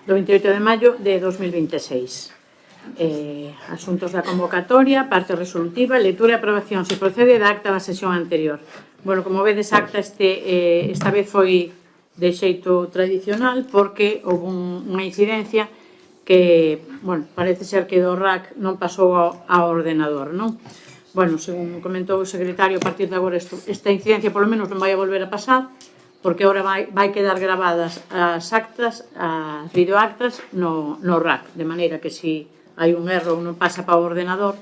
do 28 de maio de 2026. Asuntos da convocatoria, parte resolutiva, lectura e aprobación se procede da acta da sesión anterior. Bueno, como vedes, acta esta vez foi de xeito tradicional porque houve unha incidencia que, bueno, parece ser que do RAC non pasou ao ordenador, non? Bueno, según comentou o secretario, a partir de agora esta incidencia polo menos non vai a volver a pasar, porque agora vai quedar gravadas as actas, as videoactas no RAC, de maneira que se hai un erro ou non pasa para o ordenador,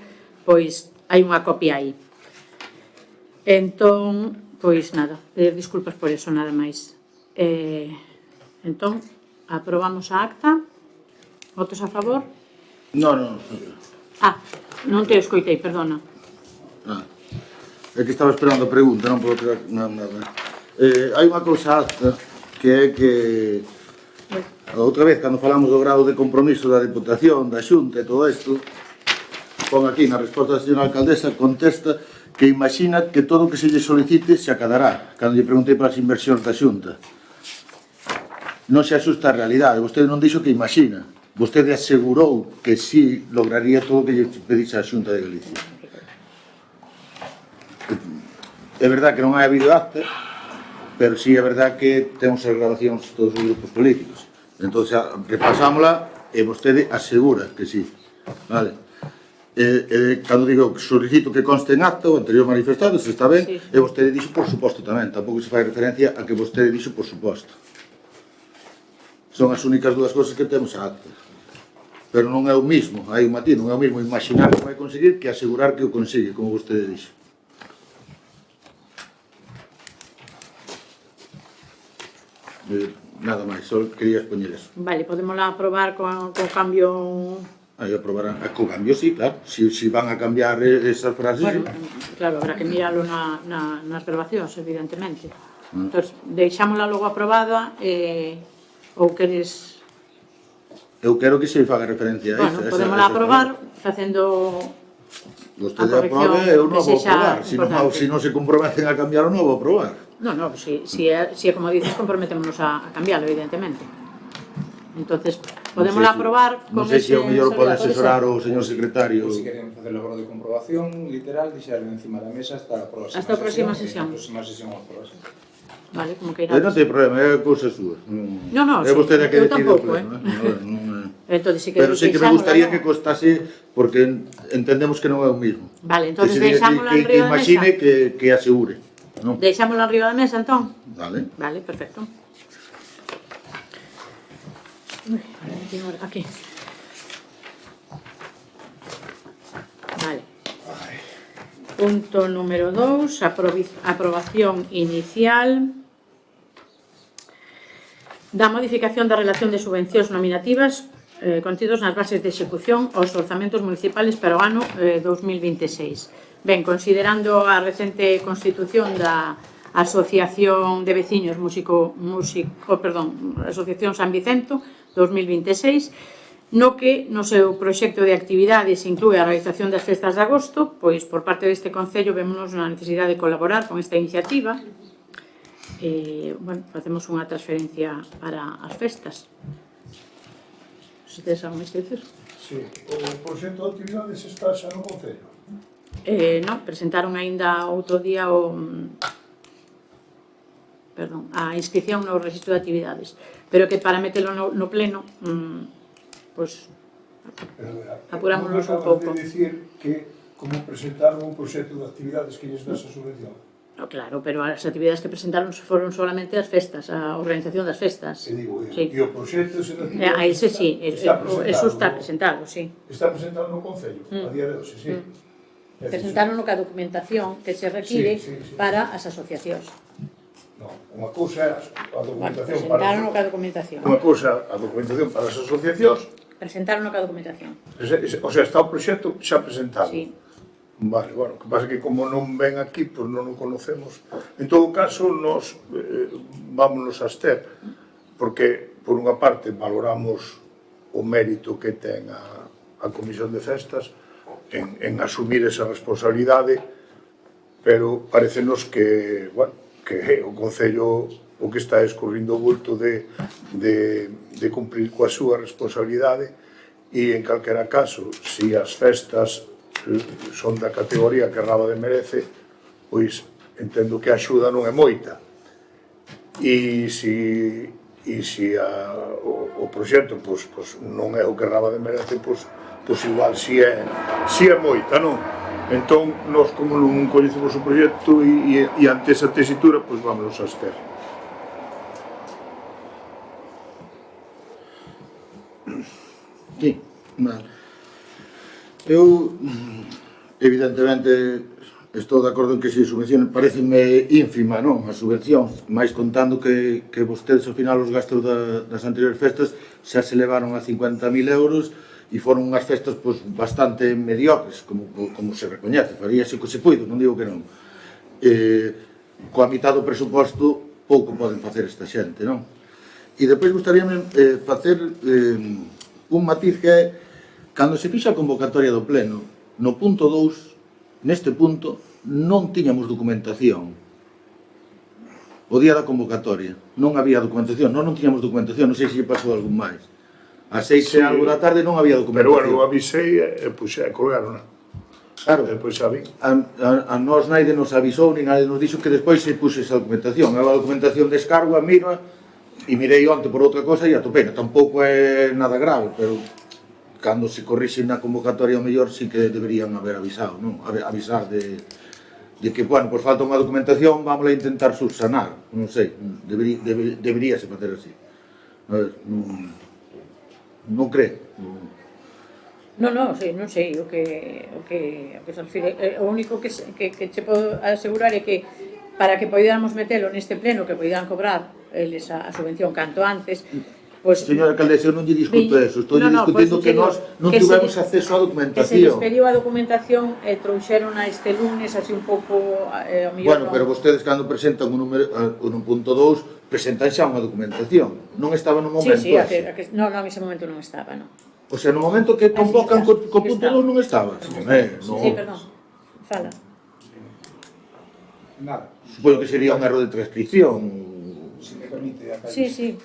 pois hai unha copia aí. Entón, pois nada, pedir disculpas por eso, nada máis. Entón, aprobamos a acta. Votos a favor? Non. Non te escoitei, perdona. É que estaba esperando a pregunta, non podo crear nada. Hai unha cousa acta que é que a outra vez, cando falamos do grado de compromiso da Deputación, da Xunta e todo isto, pon aquí na resposta da señora alcaldesa, contesta que imagina que todo o que se lle solicite se acadará, cando lle preguntei para as inversións da Xunta. Non se asusta a realidade, vostede non dixo que imagina, vostede asegurou que sí lograría todo o que lle pedise a Xunta de Galicia. É verdad que non hai habido acta, pero sí é verdad que temos as grabacións todos os grupos políticos. Entón, repasámola e vostede asegura que sí. Vale. Cando digo que solicito que conste en acta, o anterior manifestado, se está ben, e vostede dixo por suposto tamén, tampouco se fai referencia a que vostede dixo por suposto. Son as únicas dúas cousas que temos a acta. Pero non é o mismo, hai un matiz, non é o mismo imaginar que vai conseguir que asegurar que o consigue, como vostede dixo. Nada máis, só quería expoñer eso. Vale, podémosla aprobar co cambio... Aí aprobarán, co cambio sí, claro, si van a cambiar esas frases. Bueno, claro, habrá que mirarlo nas grabacións, evidentemente. Entón, deixámosla logo aprobada ou queres... Eu quero que se faga referencia a iso. Bueno, podémosla aprobar facendo... Vostede aprobe, eu non vou aprobar. Se non se comprometen a cambiar, non vou aprobar. Non, si é como dices, comprometémonos a cambiarlo, evidentemente. Entonces, podémosla aprobar con ese... Non sei se é o mellor pode asesorar o señor secretario. Se queren facer o grado de comprobación, literal, deixarlo encima da mesa hasta a próxima sesión. A próxima sesión a aprobar. Vale, como que irá. Non ten problema, é cousa súa. Non, é vostede que decide o tampouco, pleno. Pero sí que me gustaría que costase, porque entendemos que non é o mismo. Vale, entón deixámosla arriba da mesa. Que imagine que asegure. Deixámosla arriba da mesa, entón? Vale. Vale, perfecto. Aquí. Vale. Punto número 2, aprobación inicial da modificación da relación de subvencións nominativas contidos nas bases de execución aos orzamentos municipales para o ano 2026. Ben, considerando a recente constitución da Asociación de Veciños Asociación San Vicento 2026, no que no seu proxecto de actividades inclúe a realización das festas de agosto, pois por parte deste Concello vémonos na necesidade de colaborar con esta iniciativa. Bueno, facemos unha transferencia para as festas. Se tedes algo máis que dicir? Sí, o proxecto de actividades está xa no Concello. Non, presentaron aínda outro día a inscripción no registro de actividades, pero que para metelo no pleno, pois apurámonos un pouco. Acabas de dicir que como presentaron un proxecto de actividades que lles das a subvención. Claro, pero as actividades que presentaron foron solamente as festas, a organización das festas. E digo, e o proxecto de actividades... A ese sí, eso está presentado, sí. Está presentado no Concello, a día de hoxe, sí. Presentaron a documentación que se require para as asociacións. Non, unha cousa é a documentación para... Presentaron a documentación. Unha cousa a documentación para as asociacións. Presentaron a documentación. O sea, está o proxecto xa presentado. Sí. Vale, bueno, que pasa que como non ven aquí, pois non o conocemos. En todo caso, nos vámonos a abster, porque, por unha parte, valoramos o mérito que ten a Comisión de Festas en asumir esa responsabilidade, pero parecenos que, bueno, que o Concello o que está escorrindo o bulto de cumprir coa súa responsabilidade, e en calquera caso, se as festas son da categoría que Rábade merece, pois entendo que a axuda non é moita. E se o proxecto non é o que Rábade merece, pois igual si é moita, non? Entón, nós como non coñecemos o proxecto e ante esa tesitura, pois vámonos a abster. Sí, vale. Eu, evidentemente, estou de acordo en que se subvención parecenme ínfima, non? A subvención, máis contando que vostedes ao final os gastos das anteriores festas xa se levaron a 50.000 euros e foron unhas festas bastante mediocres, como se recoñece, faríase que se puido, non digo que non. Coa mitad do presuposto pouco poden facer esta xente, non? E depois gustaríame facer un matiz que é cando se fixa a convocatoria do pleno, no punto 2, neste punto, non tiñamos documentación. O día da convocatoria, non había documentación, non tiñamos documentación, non sei se lle pasou algún máis. A 6 e algo da tarde non había documentación. Pero bueno, avisei e colgaron. Claro, Depois xa vi. a nós naide nos avisou, ni nadie nos dixo que despois se puxe esa documentación. A documentación de descargo, a mira, e mirei onte por outra cosa e atopei. Tampouco é nada grave, pero cando se corrixe na convocatoria o mellor sí que deberían haber avisado, non? Avisar de que, bueno, pois falta unha documentación, vamos a intentar subsanar, non sei, deberíase facer así. A ver, non cree? Non sei o que se refire. O único que che podo asegurar é que para que poidamos metelo neste pleno, que poidan cobrar eles a subvención canto antes, Señora alcaldesa, eu non lle discuto eso, estou discutindo que nós non tivemos acceso á documentación. Que se les pediu a documentación e trouxeron a este lunes así un pouco... Bueno, pero vostedes cando presentan un punto 2 presentan xa unha documentación, non estaba no momento ese. Non, ese momento non estaba, non. O sea, no momento que convocan co punto 2 non estaba. Sí, perdón, fala. Nada. Supoño que sería un erro de transcripción. Se me permite, Sí.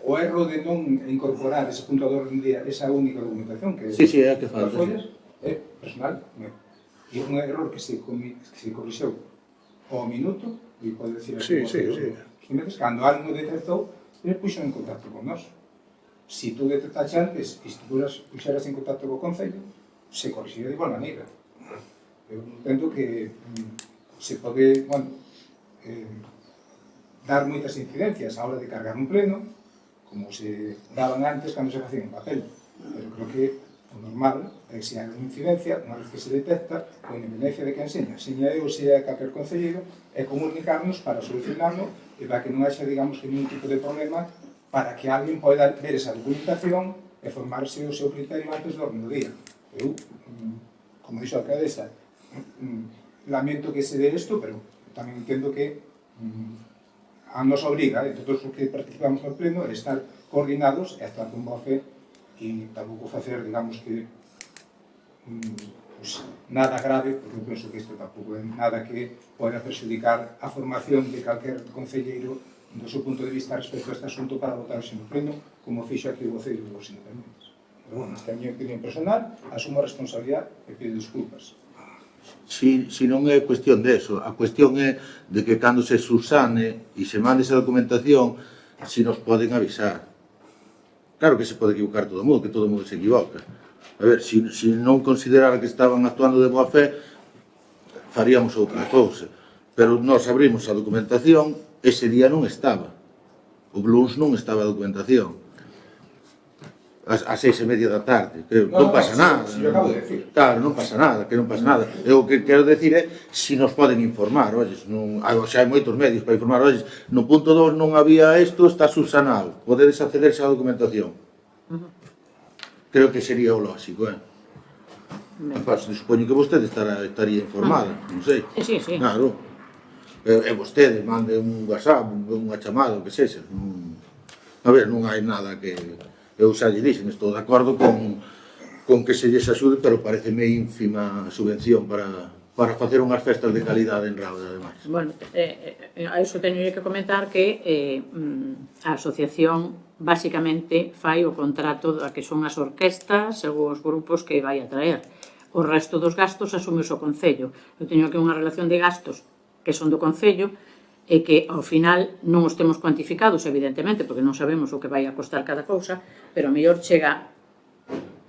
O erro de non incorporar ese punto 2 esa única documentación que Sí, é que falta. É personal, e é un error que se corrixeu ao minuto, e pode decir Sí. cando algo detectou, ele puxo en contacto con nós. Se tú detectaste antes e se tú puxeras en contacto co Concello, se corrixía de igual maneira. Eu entendo que se pode, dar moitas incidencias a hora de cargar un pleno, como se daban antes cando se facía en papel. Pero creo que o normal é que se hai unha incidencia, unha vez que se detecta, con independencia de que enseña eu, se é calquer concelleiro, é comunicarnos para solucionarlo e para que non haxa, digamos, ningún tipo de problema, para que alguén poida ver esa documentación e formarse o seu criterio antes do día. Eu, como dixo a alcaldesa, lamento que se dé isto, pero tamén entendo que a nos obriga, entre todos os que participamos no pleno, é estar coordinados e actuar con boa fe e tampouco facer, digamos que nada grave, porque eu penso que isto tampouco é nada que poida perxudicar a formación de calquer concelleiro do seu punto de vista respecto a este asunto para votar no pleno, como fixo aquí o voceiro dos independentes. Pero, bueno, esta é a minha opinión personal, asumo a responsabilidade e pido disculpas. Si non é cuestión de eso, a cuestión é de que cando se subsane e se mande esa documentación, si nos poden avisar. Claro que se pode equivocar todo o mundo, que todo o mundo se equivoca. A ver, si non considerara que estaban actuando de boa fe, faríamos outra cousa. Pero nós abrimos a documentación, ese día non estaba. O Blues non estaba a documentación. Ás 6:30 da tarde, creo. Non pasa nada. Si yo acabo de decir. Claro, non pasa nada, que non pasa nada. Eu o que quero decir é si nos poden informar, olles, xa hai moitos medios para informar, olles, no punto 2 non había isto, está subsanado, podedes accederse á documentación. Creo que sería o lógico, supoño que vostede estaría informada, non sei. Sí. Claro. E vostede mande un WhatsApp, unha chamada, o que sexa. A ver, non hai nada que... Eu xa lle dixen, estou de acordo con que se lles axude, pero pareceme ínfima subvención para para facer unhas festas de calidade en Rábade, ademais. Bueno, a iso teño que comentar que a asociación basicamente fai o contrato da que son as orquestas ou os grupos que vai a traer. O resto dos gastos asume o Concello. Eu teño aquí unha relación de gastos que son do Concello e que ao final non os temos cuantificados, evidentemente, porque non sabemos o que vai a costar cada cousa, pero a mellor chega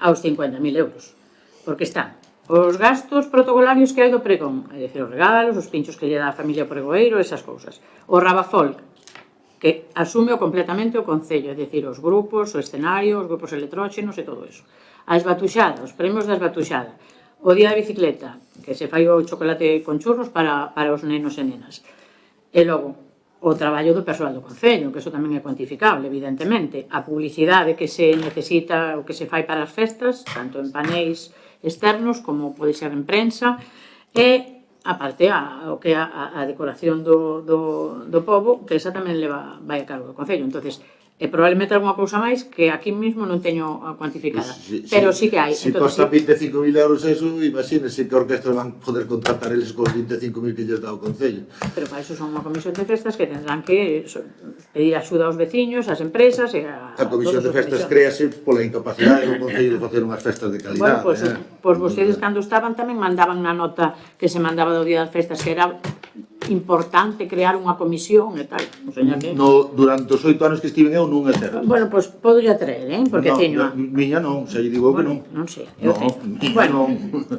aos 50.000 euros, porque están os gastos protocolarios que hai do pregón, é dicir, os regalos, os pinchos que lle dá a familia pregoeiro, esas cousas. O Rabafolk, que asume completamente o Concello, é dicir, os grupos, o escenario, os grupos electróxenos e todo eso. A esbatuxada, os premios da esbatuxada. O día da bicicleta, que se fai o chocolate con churros para os nenos e nenas. E logo, o traballo do persoal do Concello, que iso tamén é cuantificable, evidentemente. A publicidade que se necesita, o que se fai para as festas, tanto en panéis externos como pode ser en prensa, e aparte o que é a decoración do pobo, que esa tamén vai a cargo do Concello. Entonces, probablemente algunha cousa máis que aquí mesmo non teño cuantificada, pero sí que hai. Se costa 25.000 euros eso, imagínese que a orquestra van poder contratar eles con 25.000 que lles dá o Concello. Pero para iso son unha comisión de festas que tendrán que pedir axuda aos veciños, ás empresas e a comisión de festas créase pola incapacidade do Concello de facer unhas festas de calidade. Bueno, pois vostedes cando estaban tamén mandaban na nota que se mandaba do día das festas que era importante crear unha comisión e tal. Durante os 8 anos que estiven eu non é certo. Bueno, pois podo ya traer, porque teño... Miña non, xa lle digo que non. Non sei. Bueno,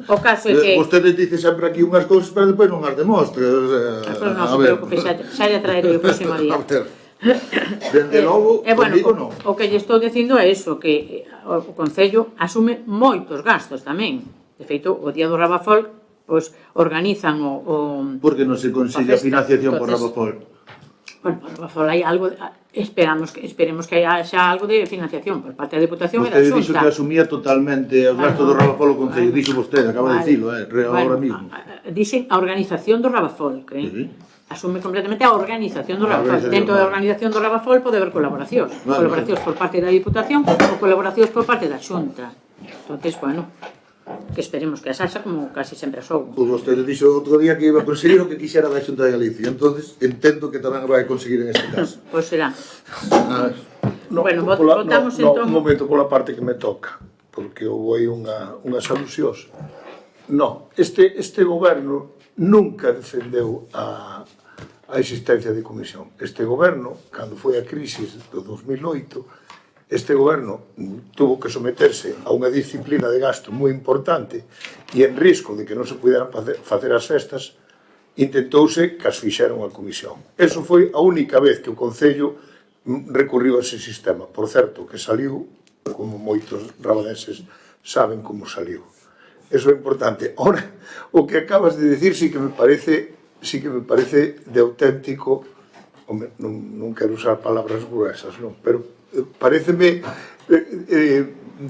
o caso é que... Vostedes dicen sempre aquí unhas cousas, pero depois non as demostra. Non se preocupe, xa lle traerei o próximo día. Dende logo, conmigo non. O que lle estou dicindo é iso, que o Concello asume moitos gastos tamén. De feito, o día do Rabafolk pois organizan o... Porque non se consigue a financiación por Rabafolk? Bueno, por Rabafolk hai algo... Esperemos que haya xa algo de financiación por parte da Diputación e da Xunta. Vostede dixo que asumía totalmente os gastos do Rabafolk o Concello. Dixo vostede, acaba de dicilo, agora mismo. Dixen a organización do Rabafolk, asume completamente a organización do Rabafolk. Dentro da organización do Rabafolk pode haber colaboracións. Colaboracións por parte da Diputación ou colaboracións por parte da Xunta. Entonces, bueno, que esperemos que as haxa como casi sempre as houbo. Pois vostede dixo outro día que iba a conseguir o que quixera da Xunta de Galicia, entonces entendo que tamén vai conseguir en este caso. Pois será. Bueno, votamos entón... Un momento pola parte que me toca, porque houve aí unhas alusións. Non, este goberno nunca defendeu a existencia de comisión. Este goberno, cando foi a crisis do 2008, este goberno tuvo que someterse a unha disciplina de gasto moi importante e en risco de que non se puderan facer as festas, intentouse que as fixera unha comisión. Eso foi a única vez que o Concello recurriu a ese sistema. Por certo, que saliu, como moitos rabadenses saben como saliu. Eso é importante. Ora, o que acabas de decir sí que me parece de auténtico, non quero usar palabras gruesas, non, pero pareceme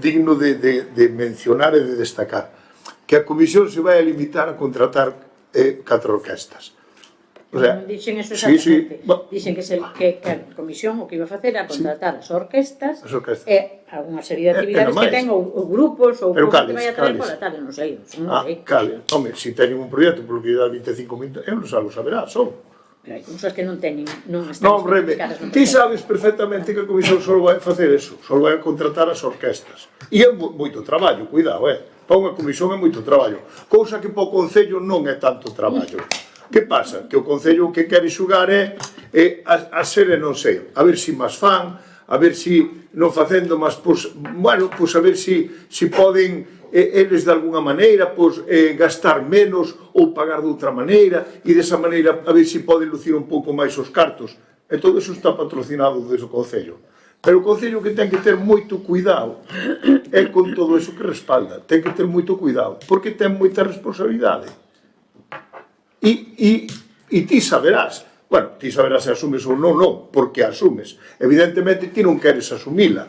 digno de mencionar e de destacar que a comisión se vai a limitar a contratar 4 orquestas. Dixen eso exactamente. Dixen que a comisión o que iba a facer era contratar as orquestas e unha serie de actividades que ten ou grupos ou que vai a traer pola tarde, non sei. Cale, home, se teñen un proxecto polo que dá 25.000 euros, algo saberá, son. Pero hai cousas que non teñen, non están especificadas. Ti sabes perfectamente que a comisión só vai facer eso, só vai contratar as orquestas. E é moito traballo, cuidado, para unha comisión é moito traballo. Cousa que para o Concello non é tanto traballo. Que pasa? Que o Concello o que quere xugar é a ser e non ser. A ver se máis fan, a ver se non facendo máis, bueno, a ver se poden eles de alguna maneira gastar menos ou pagar de outra maneira e desa maneira a ver se poden lucir un pouco máis os cartos. E todo iso está patrocinado desde o Concello. Pero o Concello que ten que ter moito cuidado é con todo iso que respalda. Ten que ter moito cuidado, porque ten moita responsabilidade. E ti saberás, bueno, ti saberás se asumes ou non, porque asumes. Evidentemente ti non queres asumila,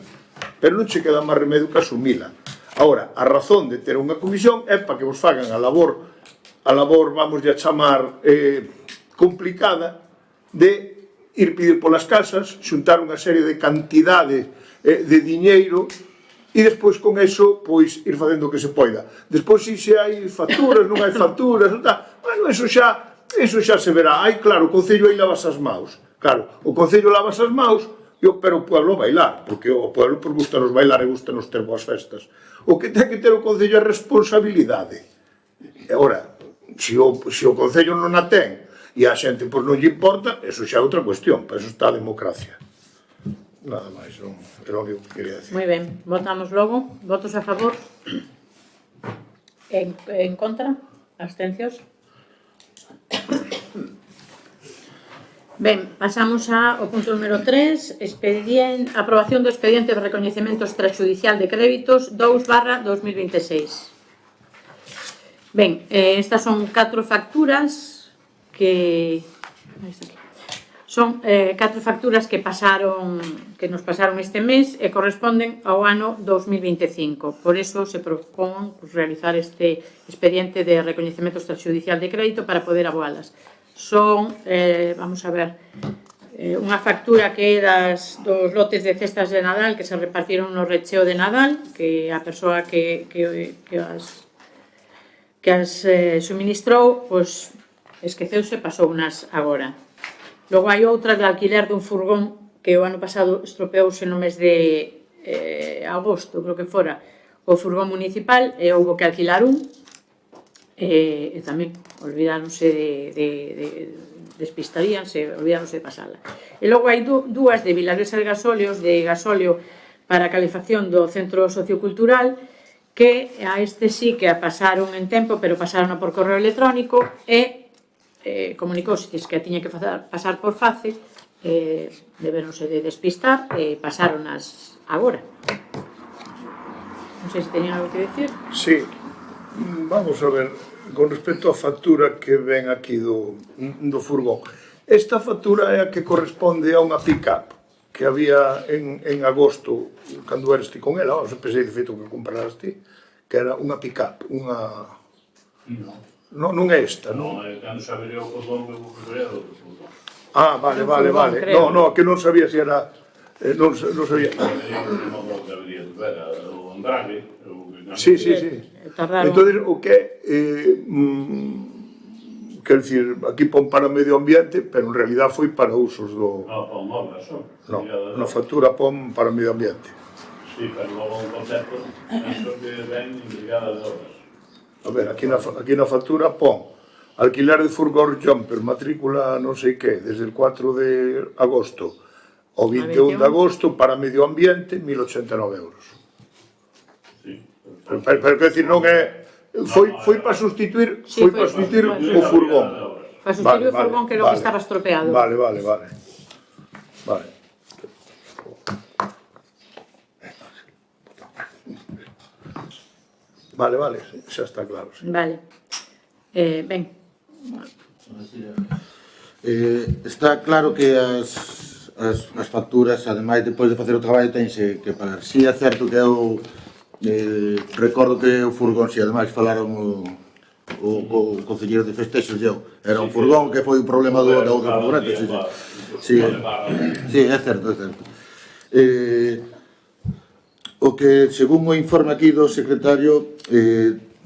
pero non che queda máis remedio que asumila. Ahora, a razón de ter unha comisión é para que vos fagan a labor, vamos a chamar, complicada, de ir pedir polas casas, xuntar unha serie de cantidades de diñeiro e despois con eso, pois, ir facendo o que se poida. Despois, se hai facturas, non hai facturas, non está, bueno, eso xa se verá. Hai, claro, o Concello aí lavas as maus. Claro, o Concello lavas as maus, pero o pueblo bailar, porque o pueblo pues, gustanos bailar e gustanos ter boas festas. O que ten que ter o Concello é responsabilidade. E agora, se o Concello non a ten e a xente pois, non lle importa, eso xa é outra cuestión, para eso está a democracia. Nada máis, era o único que quería decir. Moi ben, votamos logo. Votos a favor? En contra? Abstencios? Ben, pasamos ao punto número 3, aprobación do expediente de recoñecemento extrajudicial de créditos 2/2026. Ben, estas son 4 facturas que... Son 4 facturas que nos pasaron este mes e corresponden ao ano 2025. Por eso se propón realizar este expediente de recoñecemento extrajudicial de crédito para poder aboalas. Son, vamos a ver, unha factura que é dos lotes de cestas de Nadal que se repartiron no recheo de Nadal, que a persoa que as suministrou, pois, esqueceuse, pasou unas agora. Logo hai outra de alquiler dun furgón que o ano pasado estropeouse no mes de agosto, creo que fora, o furgón municipal, e houve que alquilar un, e tamén olvidáronse despistaríanse, olvidáronse de pasala. E logo hai dúas de Vilavesa de gasóleo para a calefacción do centro sociocultural, que a este sí que a pasaron en tempo, pero pasaron por correo electrónico e comunicouse que a tiña que pasar por face, deberonse de despistar e pasaronas agora. Non sei se tenían algo que decir. Sí, vamos a ver, con respecto á factura que ven aquí do furgón. Esta factura é a que corresponde a unha pick-up que había en agosto, cando eres ti con ela, eu pensei de feito que compraras ti, que era unha pick-up, unha... Non é esta, non? Non, cando saberé o furgón que vou crear outro furgón. Ah, vale. Non, que non sabía se era... Non sabía. Non debería de ver, o Andrade. Sí. Entón, o que quer dicir, aquí pon para medio ambiente, pero en realidad foi para usos do... Non, pon obras, son. Non, na factura pon para medio ambiente. Sí, pero logo un concepto, penso que ven brigada de obras. A ver, aquí na factura pon alquiler de furgón jumper, matrícula non sei que, desde el 4 de agosto ao 21 de agosto para medio ambiente, 1.089 euros. Sí. Pero quer dicir, non é... Foi para sustituir o furgón. Para sustituir o furgón que non estaba estropeado. Vale. Vale, xa está claro. Sí. Vale. Ben. Está claro que as facturas, ademais, depois de facer o traballo, tense que pagar. Si é certo que eu recordo que o furgón, si ademais falaron o concelleiro de festexos, era un furgón que foi o problema da outra furgoneta. Sí, é certo. O que, según o informe aquí do secretario,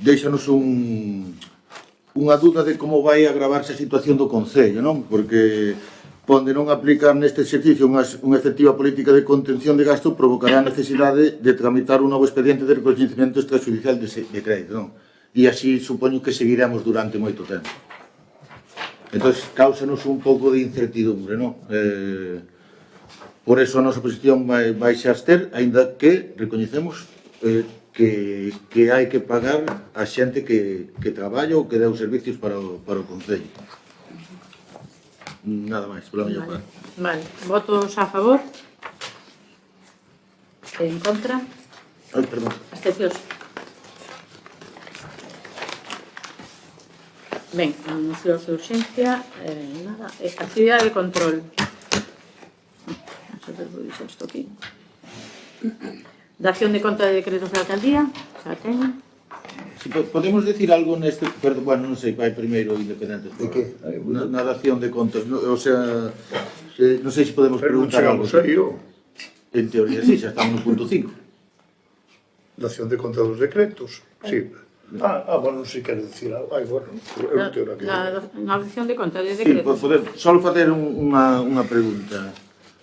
deixanos unha dúda de como vai agravarse a situación do Concello, non? Porque pon de non aplicar neste exercicio unha efectiva política de contención de gasto provocará a necesidade de tramitar un novo expediente de recoñecemento extrajudicial de crédito, non? E así supoño que seguiremos durante moito tempo. Entón, cáusanos un pouco de incertidumbre, non? Por eso a nosa posición vai se abster, aínda que recoñecemos que hai que pagar a xente que traballa ou que deu servicios para o Concello. Nada máis, pola miña parte. Vale, votos a favor? En contra? Ai, perdón. Abstencións? Ben, anuncios de urxencia, nada, actividade de control. Vamos a ver, vou dixer isto aquí. Dación de conta de decretos da alcaldía, xa teño. Podemos decir algo neste... Perdón, bueno, non sei, vai primeiro independente. De que? Na dación de contas, o sea, non sei se podemos Pero non preguntar algo. chegamos aí, En teoría, sí, xa estamos no punto 5. dación de conta dos decretos, sí. Bueno, non sei quero dicir algo. Bueno, eu non teño nada que dicir. Na adopción de conta de Sí, decretos. podemos. Só facer unha pregunta.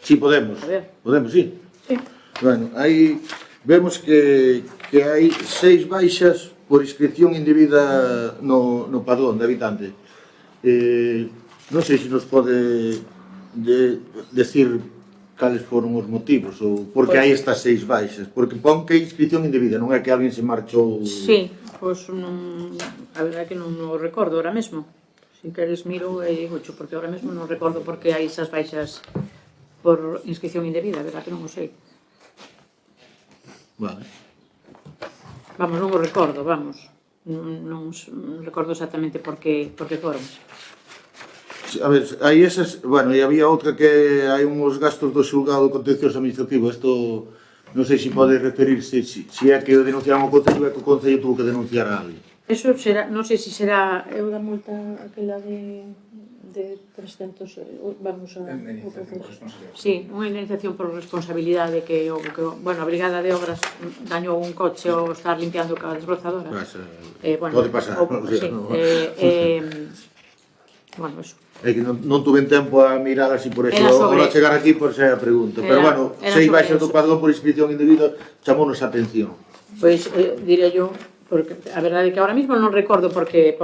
Sí, podemos. A ver. Podemos, sí. Sí. Bueno, aí vemos que hai 6 baixas por inscripción indebida no padrón de habitante. Non sei se nos pode decir cales foron os motivos ou por que hai estas 6 baixas, porque pon que é inscripción indebida, non é que alguén se marchou. Sí, pois non, a verdade é que non o recordo ahora mesmo. Se queres miro e digocho, porque ahora mesmo non recordo por que hai esas baixas por inscripción indebida, a verdade que non o sei. Vale. Vamos, non o recordo, vamos. Non recordo exactamente por que foron. A ver, hai esas, bueno, e había outra que hai uns gastos do xulgado contencioso administrativo. Isto non sei se pode referirse, se é que o denunciaron ao Concello e que o Concello tuvo que denunciar a alguén. Eso será, non sei se será eu da multa aquela de 300, vamos a... Indemnización por responsabilidade. Sí, unha indemnización por responsabilidade que, bueno, a Brigada de Obras dañou un coche ao estar limpiando ca desbrozadora. Bueno, pode pasar. Sí, bueno, eso. É que non tuve tempo a mirar así, por eso, sobre... ao chegar aquí, por ser a pregunta. Pero, bueno, 6 baixas do padrón por inscripción indebida chamounos a atención. Pois, diré yo, porque a verdade é que ahora mismo non recordo por que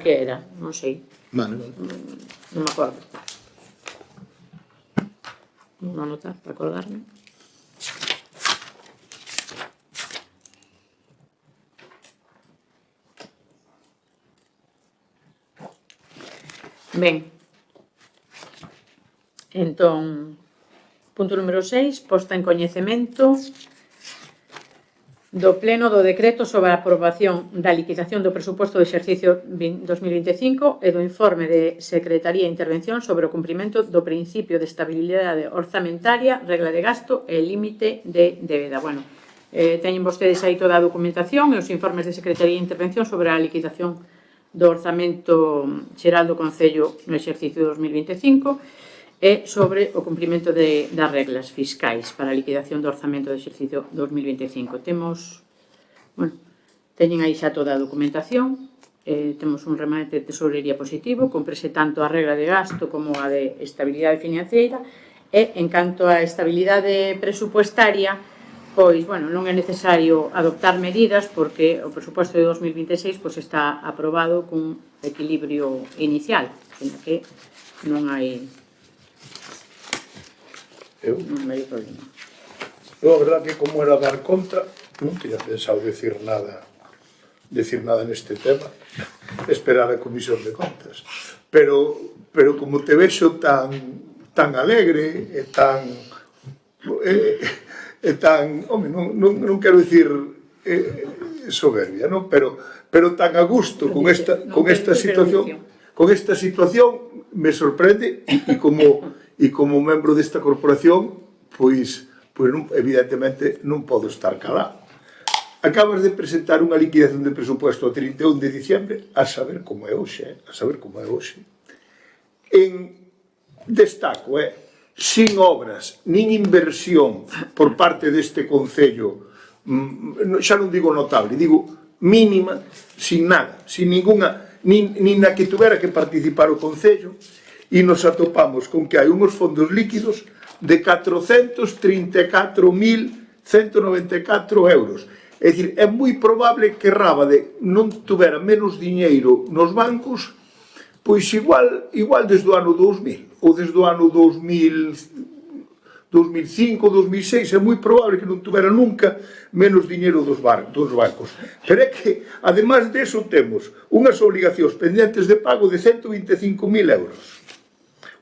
era, non sei. Vale. Non me acordo. Non anotar, para acordarme. Ben, entón, punto número 6, posta en coñecemento do pleno do decreto sobre a aprobación da liquidación do presuposto do exercicio 2025 e do informe de Secretaría de Intervención sobre o cumprimento do principio de estabilidade orzamentaria, regla de gasto e límite de débeda. Bueno, teñen vostedes aí toda a documentación e os informes de Secretaría de Intervención sobre a liquidación do orzamento xeral do Concello no exercicio 2025 e sobre o cumprimento das reglas fiscais para a liquidación do orzamento do exercicio 2025. Temos, bueno, teñen aí xa toda a documentación, temos un remanente de tesorería positivo, cúmprese tanto a regla de gasto como a de estabilidade financeira e, en canto a estabilidade presupuestaria, pois, bueno, non é necesario adoptar medidas porque o presuposto de 2026 pois, está aprobado cun equilibrio inicial, en que non hai problema. Eu, a verdade, que como era dar conta, non tiña pensado decir nada neste tema, esperar a Comisión de Contas. Pero como te vexo tan alegre e tan... home, non quero dicir soberbia, non? Pero tan a gusto con esta situación me sorprende e como membro desta corporación pois evidentemente non podo estar calado. Acabas de presentar unha liquidación de presupuesto o 31 de diciembre, a saber como é hoxe, destaco, sin obras, nin inversión por parte deste Concello, xa non digo notable, digo mínima, sin nada, sin ninguna, nin na que tuvera que participar o Concello, e nos atopamos con que hai uns fondos líquidos de 434.194 euros. É dicir, é moi probable que Rábade non tuvera menos diñeiro nos bancos, pois igual desde o ano 2000, ou desde o ano 2005, 2006, é moi probable que non tuvera nunca menos diñeiro dos bancos. Pero é que, ademais deso, temos unhas obligacións pendentes de pago de 125.000 euros,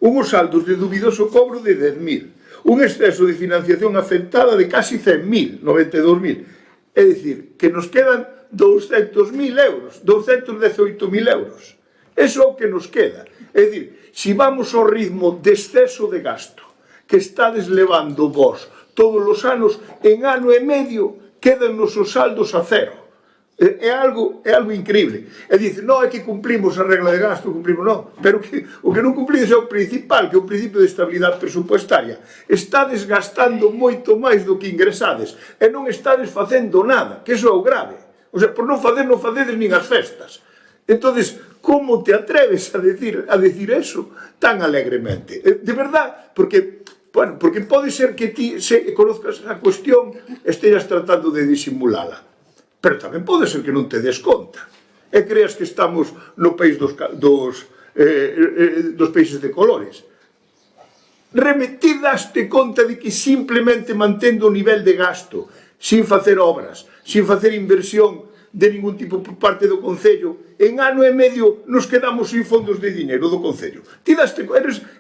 unhos saldos de dubidoso cobro de 10.000, un exceso de financiación afectada de casi 100.000, 92.000. É dicir, que nos quedan 200.000 euros, 218.000 euros. Eso é o que nos queda. É dicir, se vamos ao ritmo de exceso de gasto que estades levando vos todos os anos, en ano e medio quedan os saldos a cero. É algo increíble. E dice, non, é que cumplimos a regla de gasto, cumplimos, non. Pero o que non cumplimos é o principal, que é o principio de estabilidade presupuestaria. Estades gastando moito máis do que ingresades e non estades facendo nada, que iso é o grave. O sea, por non facedes nin as festas. Entonces, como te atreves a decir eso tan alegremente? De verdad, porque pode ser que ti se conozcas a cuestión e estejas tratando de disimulala. Pero tamén pode ser que non te des conta e creas que estamos no país dos países de colores. Ti daste conta de que simplemente mantendo o nivel de gasto, sin facer obras, sin facer inversión de ningún tipo por parte do Concello, en ano e medio nos quedamos sin fondos de dinero do Concello. Ti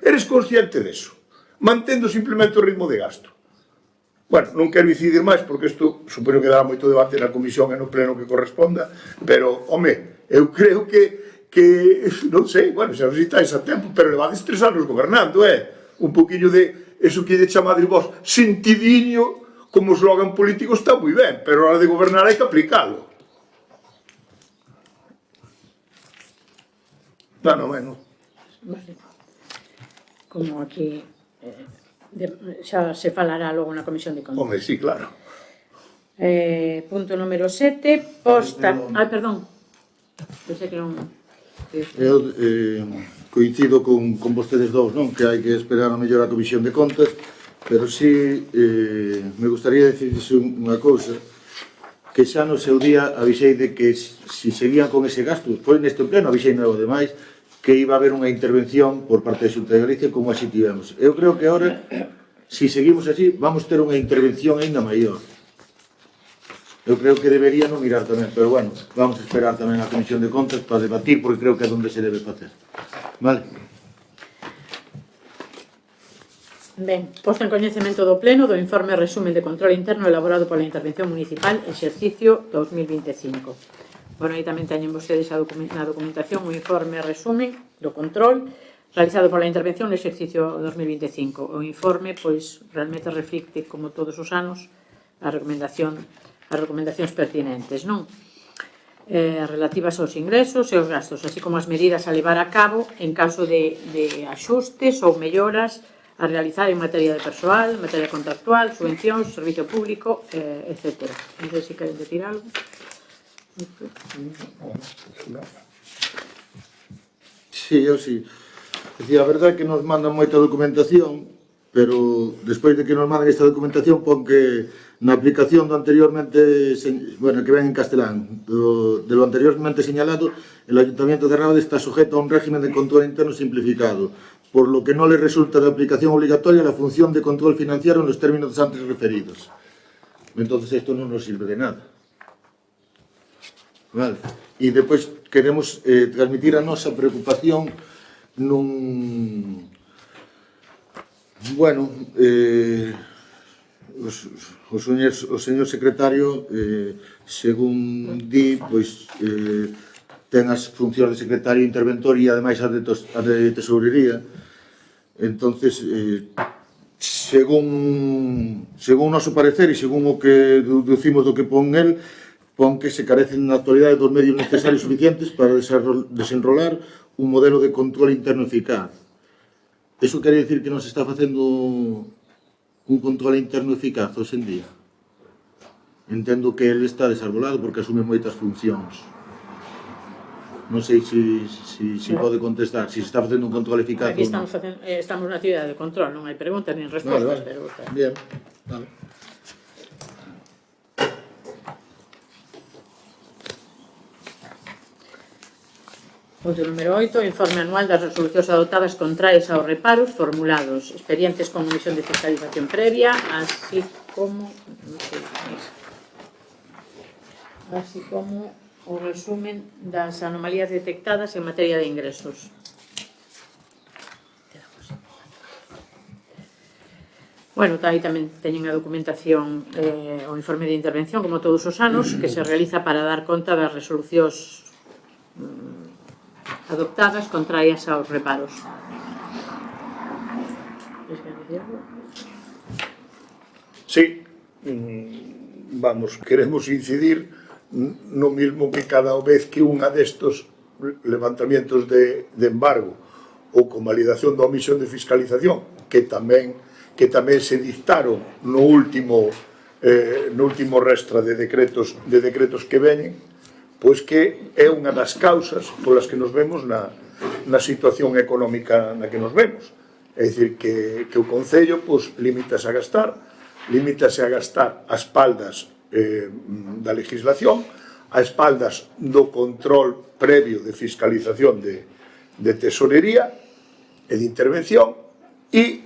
eres consciente deso, mantendo simplemente o ritmo de gasto. Bueno, non quero incidir máis, porque isto supoño que dará moito debate na comisión e no pleno que corresponda, pero, home, eu creo que non sei, bueno, xa necesitáis a tempo, pero levades 3 anos gobernando, un poquinho de, eso que lle chamades vos, sentidiño, como slogan político está moi ben, pero a hora de gobernar hai que aplicalo. Bueno. Vale. Como aquí xa se falará logo na Comisión de Contas. Home, sí, claro. Punto número 7, posta... perdón. Pensei que non... Eu coincido con vostedes dous, non? Que hai que esperar a mellor a Comisión de Contas, pero sí me gustaría decirles unha cousa, que xa no seu día avisei de que si seguían con ese gasto, foi neste pleno, avisei novo demais, que iba a haber unha intervención por parte da Xunta de Galicia como así tivemos. Eu creo que agora, si seguimos así, vamos ter unha intervención ainda maior. Eu creo que debería non mirar tamén, pero bueno, vamos a esperar tamén a Comisión de Contas para debatir, porque creo que é onde se debe facer. Vale? Ben, posto en coñecemento do Pleno do informe resumen de control interno elaborado pola Intervención Municipal exercicio 2025. Bueno, aí tamén teñen vostedes na documentación un informe resumen do control realizado pola Intervención no exercicio 2025. O informe, pois, realmente reflicte, como todos os anos, as recomendacións pertinentes, non? Relativas aos ingresos e aos gastos, así como as medidas a levar a cabo en caso de axustes ou melloras a realizar en materia de persoal, materia contractual, subvencións, servicio público, etc. Non sei se queren decir algo. Sí, eu sí. A verdade é que nos mandan moita documentación, pero despois de que nos mandan esta documentación pon que na aplicación do anteriormente, bueno, que ven en castelán, de lo anteriormente señalado, el Ayuntamiento de Rábade está sujeto a un régimen de control interno simplificado, por lo que no le resulta de aplicación obligatoria la función de control financiero en los términos antes referidos. Entonces esto non nos sirve de nada. Vale. E depois queremos transmitir a nosa preocupación nun... Bueno, o señor secretario, según di, pois, ten as funcións de secretario interventor e ademais as de tesourería. Entonces, según o noso parecer e según o que deducimos do que pon el, pon que se carecen na actualidade dos medios necesarios suficientes para desenrolar un modelo de control interno eficaz. Eso quere dicir que non se está facendo un control interno eficaz hoxe en día. Entendo que ele está desarbolado porque asume moitas funcións. Non sei se pode contestar, se está facendo un control eficaz. Aquí estamos na actividade de control, non hai preguntas nin respostas. Pero... Bien, vale. Punto número 8, informe anual das resolucións adoptadas contrarias aos reparos formulados, expedientes con omisión de fiscalización previa, así como o resumen das anomalías detectadas en materia de ingresos. Bueno, aí tamén teñen a documentación, o informe de intervención, como todos os anos, que se realiza para dar conta das resolucións adoptadas contrarias aos reparos. Sí, vamos, queremos incidir no mismo que cada vez que unha destos levantamientos de embargo ou convalidación da omisión de fiscalización que tamén se dictaron no último restra de decretos que veñen, pois que é unha das causas polas que nos vemos na situación económica na que nos vemos. É dicir, que o Concello limítase a gastar a espaldas da legislación, a espaldas do control previo de fiscalización de tesorería e de intervención, e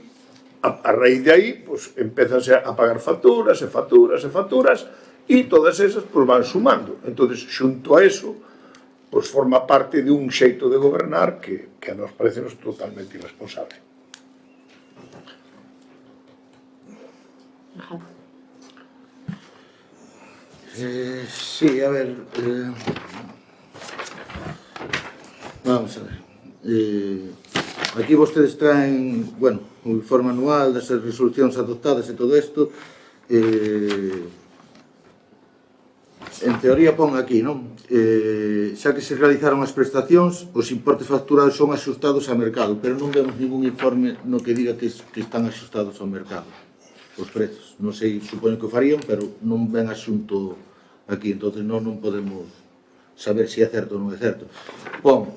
a raíz de aí empezanse a pagar facturas e facturas e facturas, e todas esas van sumando. Entón, xunto a eso, forma parte de un xeito de gobernar que a nos parece totalmente irresponsable. Sí, a ver, vamos a ver, aquí vostedes traen, bueno, o informe anual das resolucións adoptadas e todo isto, en teoría pon aquí, non? Xa que se realizaron as prestacións, os importes facturados son axustados ao mercado, pero non vemos ningún informe no que diga que están axustados ao mercado os prezos. Non sei, supoño que o farían, pero non ven asunto aquí, entonces non podemos saber se é certo ou non é certo. Pon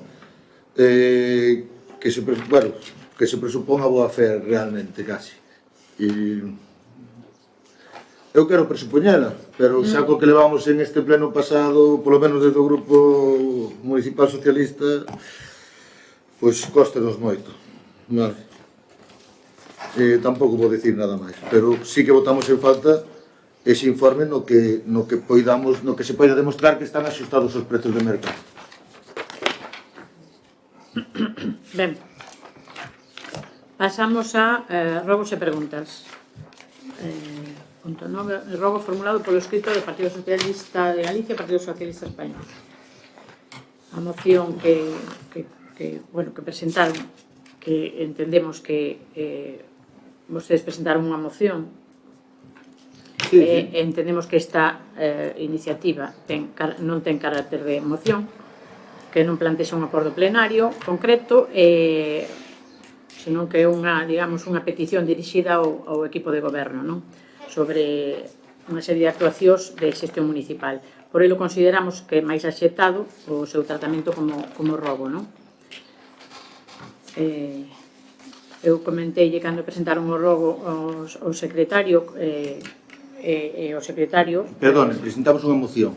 que se presupón a boa fe realmente, casi. Eu quero presupoñela, pero xa co que levamos en este pleno pasado, polo menos desde o Grupo Municipal Socialista, pois costanos moito. Vale. Tampouco vou dicir nada máis, pero sí que votamos en falta ese informe no que se poida demostrar que están axustados os prezos de mercado. Ben, pasamos a rogos e preguntas. Punto 9, rogo formulado polo escrito do Partido Socialista de Galicia e Partido Socialista Español. A moción que presentaron, que entendemos que vostedes presentaron unha moción, entendemos que esta iniciativa non ten carácter de moción, que non plantexa un acordo plenario concreto, senón que é unha petición dirixida ao equipo de goberno, non? Sobre unha serie de actuacións de xestión municipal. Por elo consideramos que é máis axetado o seu tratamento como rogo, non? Eu comenteille cando presentaron o rogo ao secretario e o secretario... Perdón, presentamos unha moción.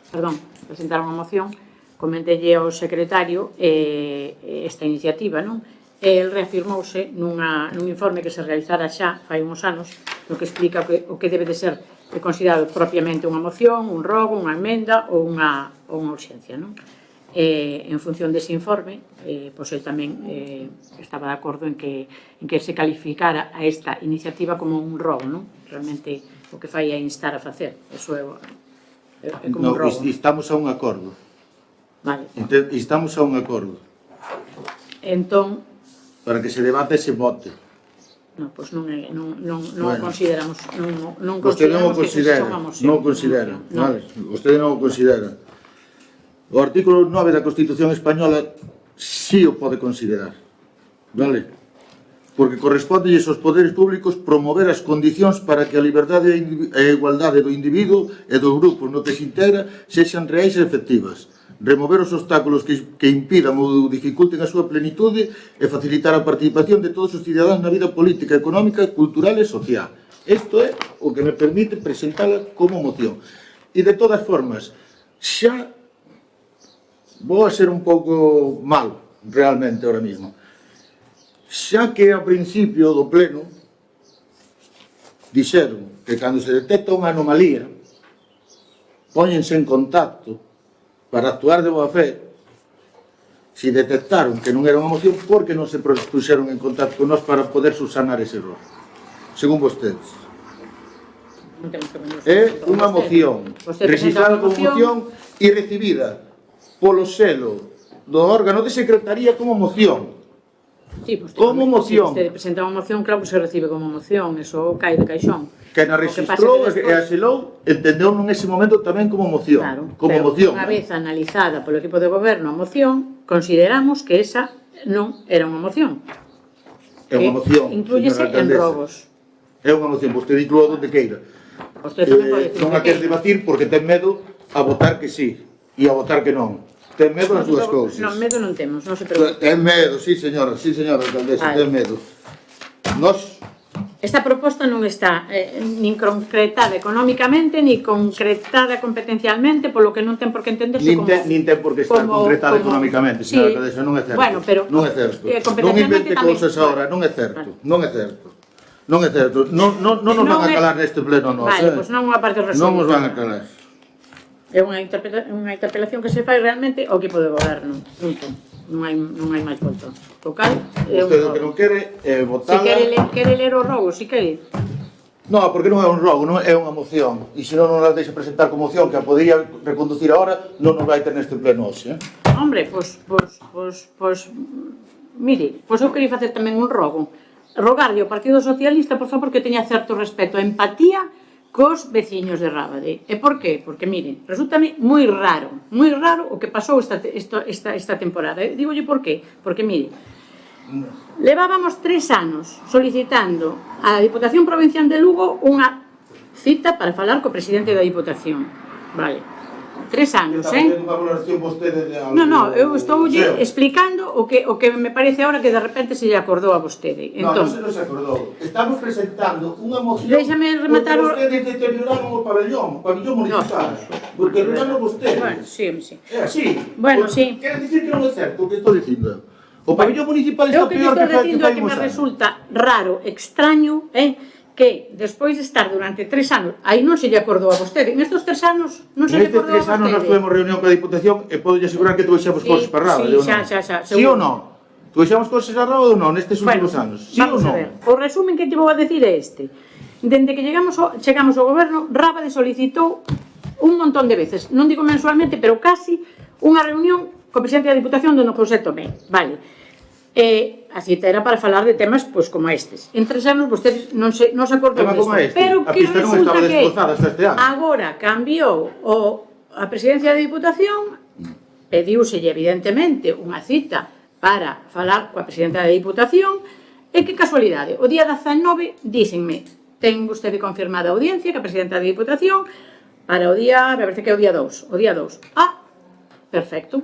Perdón, presentaron unha moción, comenteille ao secretario esta iniciativa, non? El reafirmouse nun informe que se realizara xa fai uns anos, no que explica o que debe de ser considerado propiamente unha moción, un rogo, unha emenda ou unha urxencia, non? En función dese informe, pois el tamén estaba de acordo en que se calificara a esta iniciativa como un rogo, non? Realmente o que fai é instar a facer, eso é como un rogo. Estamos a un acordo. Vale. Estamos a un acordo. Entón... Para que se debate e se vote. Non, pois non consideramos... Vostede non o considera. Non o considera. Vostede non o considera. O artículo 9 da Constitución Española sí o pode considerar, vale? Porque corresponde aos poderes públicos promover as condicións para que a liberdade e a igualdade do individuo e do grupo no que se integra sexan reais e efectivas, remover os obstáculos que impidan ou dificulten a súa plenitude e facilitar a participación de todos os cidadáns na vida política, económica, cultural e social. Isto é o que me permite presentala como moción. E de todas formas, xa vou a ser un pouco malo, realmente, ahora mismo. Xa que ao principio do pleno dixeron que cando se detecta unha anomalía póñense en contacto para actuar de boa fe, se detectaron que non era unha moción, por que non se puxeron en contacto con nós para poder subsanar ese error? Según vostedes. É unha moción registrada como moción e recibida polo selo do órgano de secretaría como moción. Sí, vostede, Como moción. Se vostede presenta unha moción, claro que se recibe como moción, eso cae de caixón. Que na registrou e asilou, entendeu nese momento tamén como moción. Claro, Como pero moción. unha vez analizada polo equipo de goberno a moción, consideramos que esa non era unha moción. É unha moción, Inclúyese señora en alcaldesa. robos. É unha moción, vostede inclúa onde queira. Vostede tamén pode decir Non a quer debatir porque ten medo a votar que sí e a votar que non. Ten medo as dúas cousas. Non, medo non temos, non se preocupe. Ten medo, sí señora alcaldesa, ten medo. Nos Esta proposta non está nin concretada económicamente, ni concretada competencialmente, polo que non ten por que entenderse como... nin ten por que estar concretada económicamente, señora alcaldesa, non é certo. Bueno, pero... Non é certo. Non competencialmente invente tamén... cousas agora, non é certo. Non é certo. Non é certo. Non nos van a calar neste pleno nós. Vale, pois non unha parte resolvida. Non nos van a calar. É unha interpelación que se fai realmente ao equipo de goberno. Punto. Non hai máis volta. Tocal, é un Vostede o que robo. non quere é Se votala. quere ler o robo, se quere. No, porque non é un rogo, non é unha moción. E se non nos deixa presentar como moción, que a podía reconducir agora, non nos vai ter neste pleno hoxe. Hombre, mire, eu quería facer tamén un rogo. Rogarlle ao Partido Socialista, por favor, que teña certo respeto e empatía cos veciños de Rábade. E por qué? Porque, mire, resultame moi raro o que pasou esta temporada. Dígolle por qué. Porque, mire, levábamos 3 anos solicitando á Diputación Provincial de Lugo unha cita para falar co presidente da Diputación. Vale. 3 anos, Unha valoración vostede de algo. No, eu estou explicando o que me parece ahora que de repente se lle acordou a vostede. Non se nos acordou. Estamos presentando unha moción. Déxame rematar o... Porque vostedes deterioraron o pabellón municipal. Porque deterioraron vostedes. Bueno, sí. É así. Bueno, sí. Quere dicir que non é certo o que estou dicindo. O pabellón municipal está Eu que peor estou que dicindo é fai que me uns anos. resulta raro, extraño, que despois de estar durante 3 anos, aí non se lle acordou a vostede. Nestes 3 anos non se lle Nestes acordou a 3 anos nós vostede. tuvemos reunión coa Diputación e podo asegurar que trouxemos Sí, cousas para Rábade, sí, ou non? xa, Sí ou non? Trouxemos cousas a Rábade ou non nestes últimos anos? Sí ou vamos a non? ver. O resumen que te vou a decir é este. Dende que chegamos ao goberno, Rábade solicitou un montón de veces, non digo mensualmente, pero casi unha reunión co presidente da Diputación donde José Tomé. Vale. A cita era para falar de temas pois como estes. En 3 anos vostedes non se acordou Tema como disto. este. Pero A que pista non resulta estaba que desbrozada hasta este ano. agora cambiou a presidencia da Diputación, pediuselle evidentemente unha cita para falar coa presidenta da Diputación, e que casualidade, o día 19 dícenme, ten vostede confirmada a audiencia que a presidenta da Diputación para o día, me parece que é o día 2, perfecto,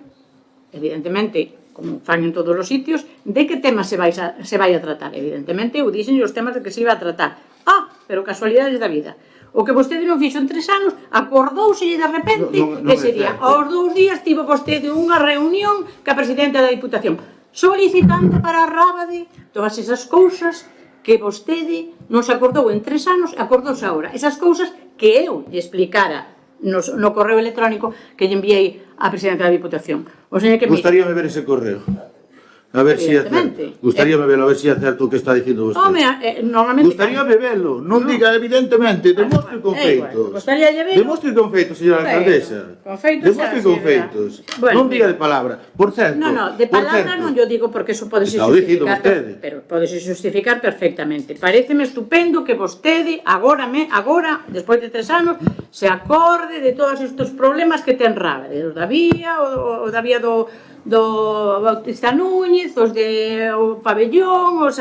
evidentemente, como fan en todos os sitios, de que temas se vai a tratar. Evidentemente, eu dixen os temas de que se iba a tratar. Pero casualidades da vida. O que vostede non fixo en 3 anos, acordouselle de repente, que sería, aos 2 días tivo vostede unha reunión ca presidenta da Diputación, solicitando para Rábade todas esas cousas que vostede non se acordou en 3 anos, acordouse agora. Esas cousas que eu lle explicara no correo electrónico que lle enviei á presidenta da Diputación. O sea que Gustaríame ver ese correo. A ver si é certo. Gustaríame verlo, a ver si é certo o que está dicindo vostede. Normalmente... Gustaríame verlo. Non diga evidentemente, demostre con feitos. Gustaríalle verlo. Demostre con feitos, señora alcaldesa. Con feitos, demostre con feitos. Non diga de palabra. Por certo. No, de palabra non yo digo porque eso pode justificar. Pero pode justificar perfectamente. Paréceme estupendo que vostede agora, despois de 3 anos, se acorde de todos estes problemas que ten Rábade, os da vía, o da vía do Bautista Núñez, os o pabellón, os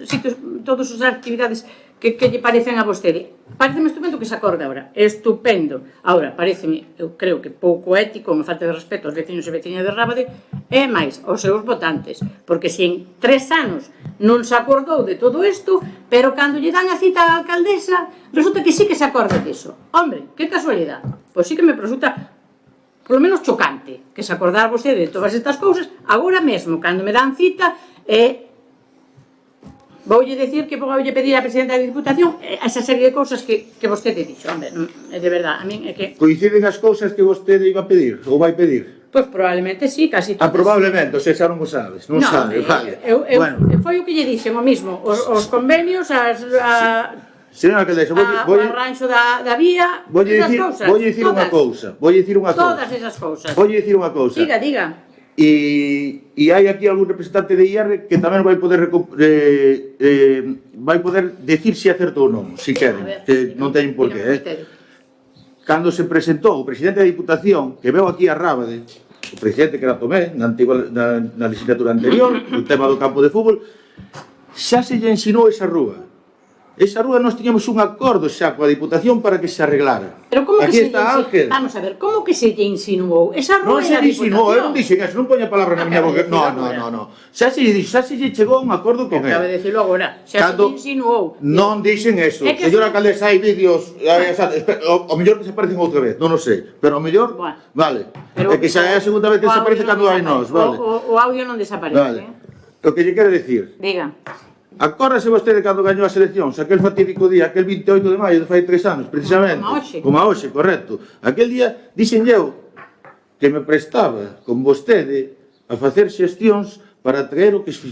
sitios, todas as actividades que lle parecen a vostede. Pareceme estupendo que se acorde agora, estupendo. Agora, pareceme, eu creo que pouco ético, unha falta de respeto aos veciños e veciñas de Rábade, e máis aos seus votantes, porque se en 3 anos non se acordou de todo isto, pero cando lle dan a cita á alcaldesa, resulta que sí que se acorda diso. Hombre, que casualidade. Pois sí que me resulta polo menos chocante que se acordar vostede de todas estas cousas agora mesmo, cando me dan cita, voulle decir que voulle pedir á presidenta da Diputación esa serie de cousas que vostede dixo. Hombre, de verdade, a min é que... Coinciden as cousas que vostede iba a pedir, ou vai pedir? Pois probablemente sí, casi todas. Probablemente, xa non o sabes, non sabes, vale. Foi o que lle dixen, o mismo, os convenios, señora alcaldesa, o arranxo da vía, esas cousas. Voulle dicir unha cousa. Todas esas cousas. Voulle dicir unha cousa. Diga. E hai aquí algún representante de IR que tamén vai poder decir se acertou ou non, se queren, que non teñen por qué. Cando se presentou o presidente da Diputación, que veu aquí a Rábade, o presidente que era Tomé, na legislatura anterior, o tema do campo de fútbol, xa se lle ensinou esa rúa. Esa rúa nós tiñamos un acordo xa coa Diputación para que se arreglara. Pero como que aquí se está Ángel. Vamos a ver, como que se lle insinuou? Esa rúa Non se lle insinuou, eu non dixen eso, non poña palabras na miña boca. No. Xa se lle chegou a un acordo con Acaba de él. decirlo agora, xa se lle insinuou. Non dixen eso. Señora alcaldesa, hai vídeos, o mellor que se aparecen outra vez, non o sei, pero o mellor, vale. É que xa é a segunda vez que se aparece cando hai nós, vale. O audio non desaparece. O que lle quero decir, Diga. acórdase vostede cando gañou as eleccións, aquel fatídico día, aquel 28 de maio de fai 3 anos, precisamente. Como a hoxe, correcto. Aquel día, dixen eu que me prestaba con vostede a facer xestións para traer o que se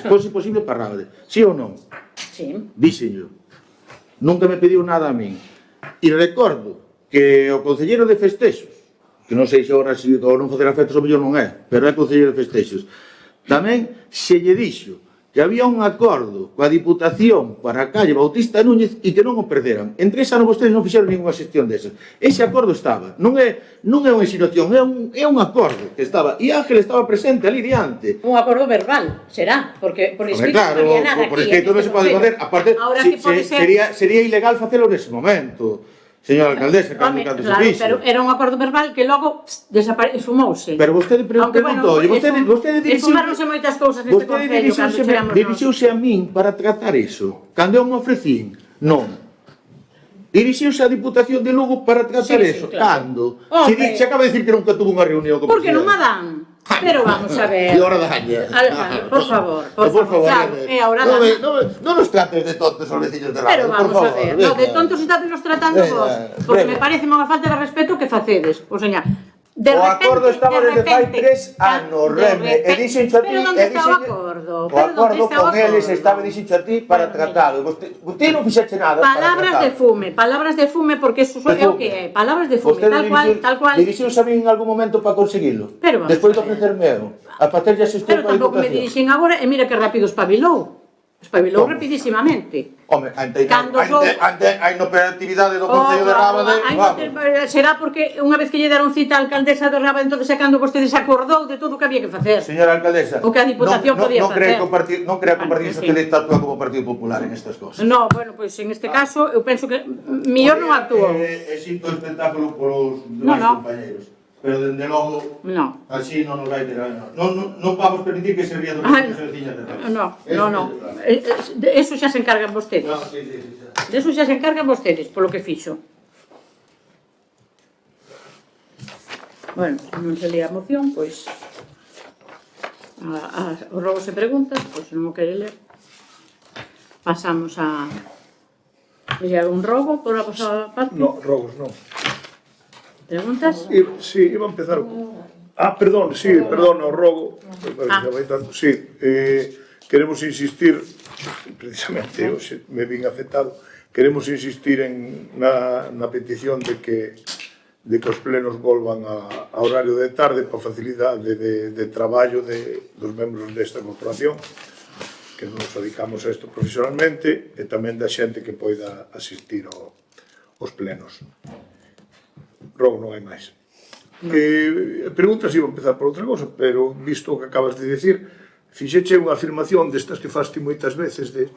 fose posible para Rábade. Sí ou non? Sí. Dixen eu. Nunca me pediu nada a min. E recordo que o concelleiro de festexos, que non sei se agora se ou non facer afectos ou mellor non é, pero é concelleiro de festexos, tamén se lle dixo que había un acordo coa Diputación para a calle Bautista Núñez e que non o perderan. En 3 anos vostedes non fixeron ninguna xestión desas. Ese acordo estaba. Non é unha insinuación, é un acordo que estaba. E Ángel estaba presente ali diante. Un acordo verbal, será, porque por escrito non había nada aquí. Por escrito non se pode facer. Aparte, sería ilegal facelo nese momento. Señora alcaldesa, cando se fixe. Pero era un acordo verbal que logo esfumouse. Pero vostede preguntou, vostede esfumáronse moitas cousas neste concello cando chegamos nós. Dirixiuse a min para tratar iso. Cando eu me ofrecín, non. Dirixiuse a Diputación de Lugo para tratar iso. Cando? Se acaba de dicir que nunca tuvo unha reunión con porque non a dan. Pero vamos a ver. E ahora daña. Por favor. Claro, e ahora daña. Non nos trates de tontos aos veciños de Rábade, por favor. Pero vamos a ver. No, de tontos estades nos tratando vos. Porque me parece unha falta de respeto que facedes. O señor, o acordo estaba desde fai 3 anos, Reme. E dixencho a ti... Pero onde está o acordo? O acordo con eles estaba dixencho a ti para tratalo. Vostede non fixeche nada para tratalo. Palabras de fume, porque eso é o que é. Palabras de fume, tal cual. Dirixiuse a mí en algún momento para conseguilo. Despois de ofrecerme eu. A facer xa xestión para a Diputación. Pero tampouco me dirixen agora, e mira que rápido espabilou. Espabilou rapidísimamente. Home, hai na operatividade do Concello de Rábade. Será porque unha vez que lle deron cita a alcaldesa de Rábade, entón é cando vostede se acordou de todo o que había que facer. Señora alcaldesa, o que a Diputación podía facer. Non crea compartir Socialista actúa como Partido Popular en estas cosas. No, bueno, pois en este caso, eu penso que mellor non actuou. É sinto o espectáculo polos demais compañeros. Pero dende logo, así non nos vai ter... Non vamos permitir que se ría do que se veciña de Rábade. No. Eso xa se encargan vostedes. De eso xa se encargan vostedes, polo que fixo. Bueno, non se lía a moción, pois... Os rogos e preguntas, pois non o quere ler. Pasamos a... ¿Hay algún rogo por la pasada parte? No, rogos non. ¿Preguntas? Sí, iba a empezar... perdón, o rogo. Sí, queremos insistir, precisamente, hoxe me vin afectado, queremos insistir na petición de que os plenos volvan a horario de tarde para facilidade de traballo dos membros desta corporación, que nos dedicamos a isto profesionalmente, e tamén da xente que poida asistir aos plenos. Rogo non hai máis. Preguntas, iba a empezar por outra cosa, pero visto o que acabas de dicir, fixeche unha afirmación destas que faste moitas veces de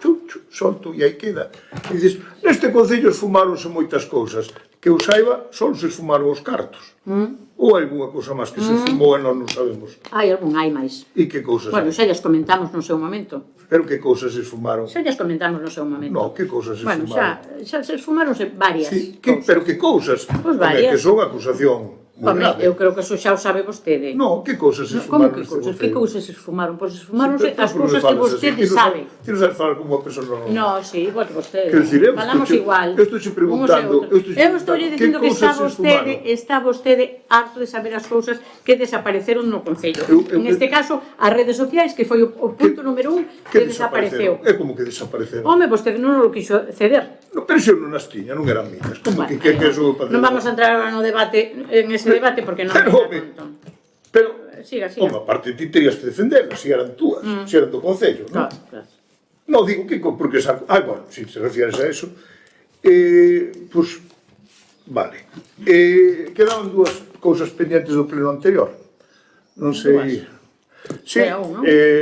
solto e aí queda. E dices, neste concello esfumáronse moitas cousas, que eu saiba, só se esfumaron os cartos. Ou hai alguna cousa máis que se esfumou e nós non sabemos? Hai máis. E que cousas? Bueno, xa lles comentamos no seu momento. Pero que cousas se esfumaron? Xa lles comentamos no seu momento. No, que cousas se esfumaron? Bueno, xa se esfumaronse varias cousas. Pero que cousas? Pois varias. Que son acusación. Home, eu creo que eso xa o sabe vostede. No, que cousas se esfumaron? Como que cousas? Que cousas se esfumaron? Pois esfumaronse as cousas que vostede sabe. Ti non sabes falar como unha persona normal. No, sí, igual que vostede. Falamos igual. Eu estou preguntando. Eu estou dicindo que está vostede harto de saber as cousas que desapareceron no Concello. En este caso, as redes sociais, que foi o punto número 1 que desapareceu. É como que desapareceron? Home, vostede non o quixo ceder. Pero se eu non as tiña, non eran mías. Como que é o papel? Non vamos a entrar no debate, en ese debate, porque non é tanto. Pero, Siga, siga. home, aparte ti terías que defenderlas, se eran túas, se eran do Concello, non? Claro. Non, digo que, porque bueno, si se refieres a eso, pois, vale. Quedaban dúas cousas pendientes do pleno anterior. Non sei... Sí,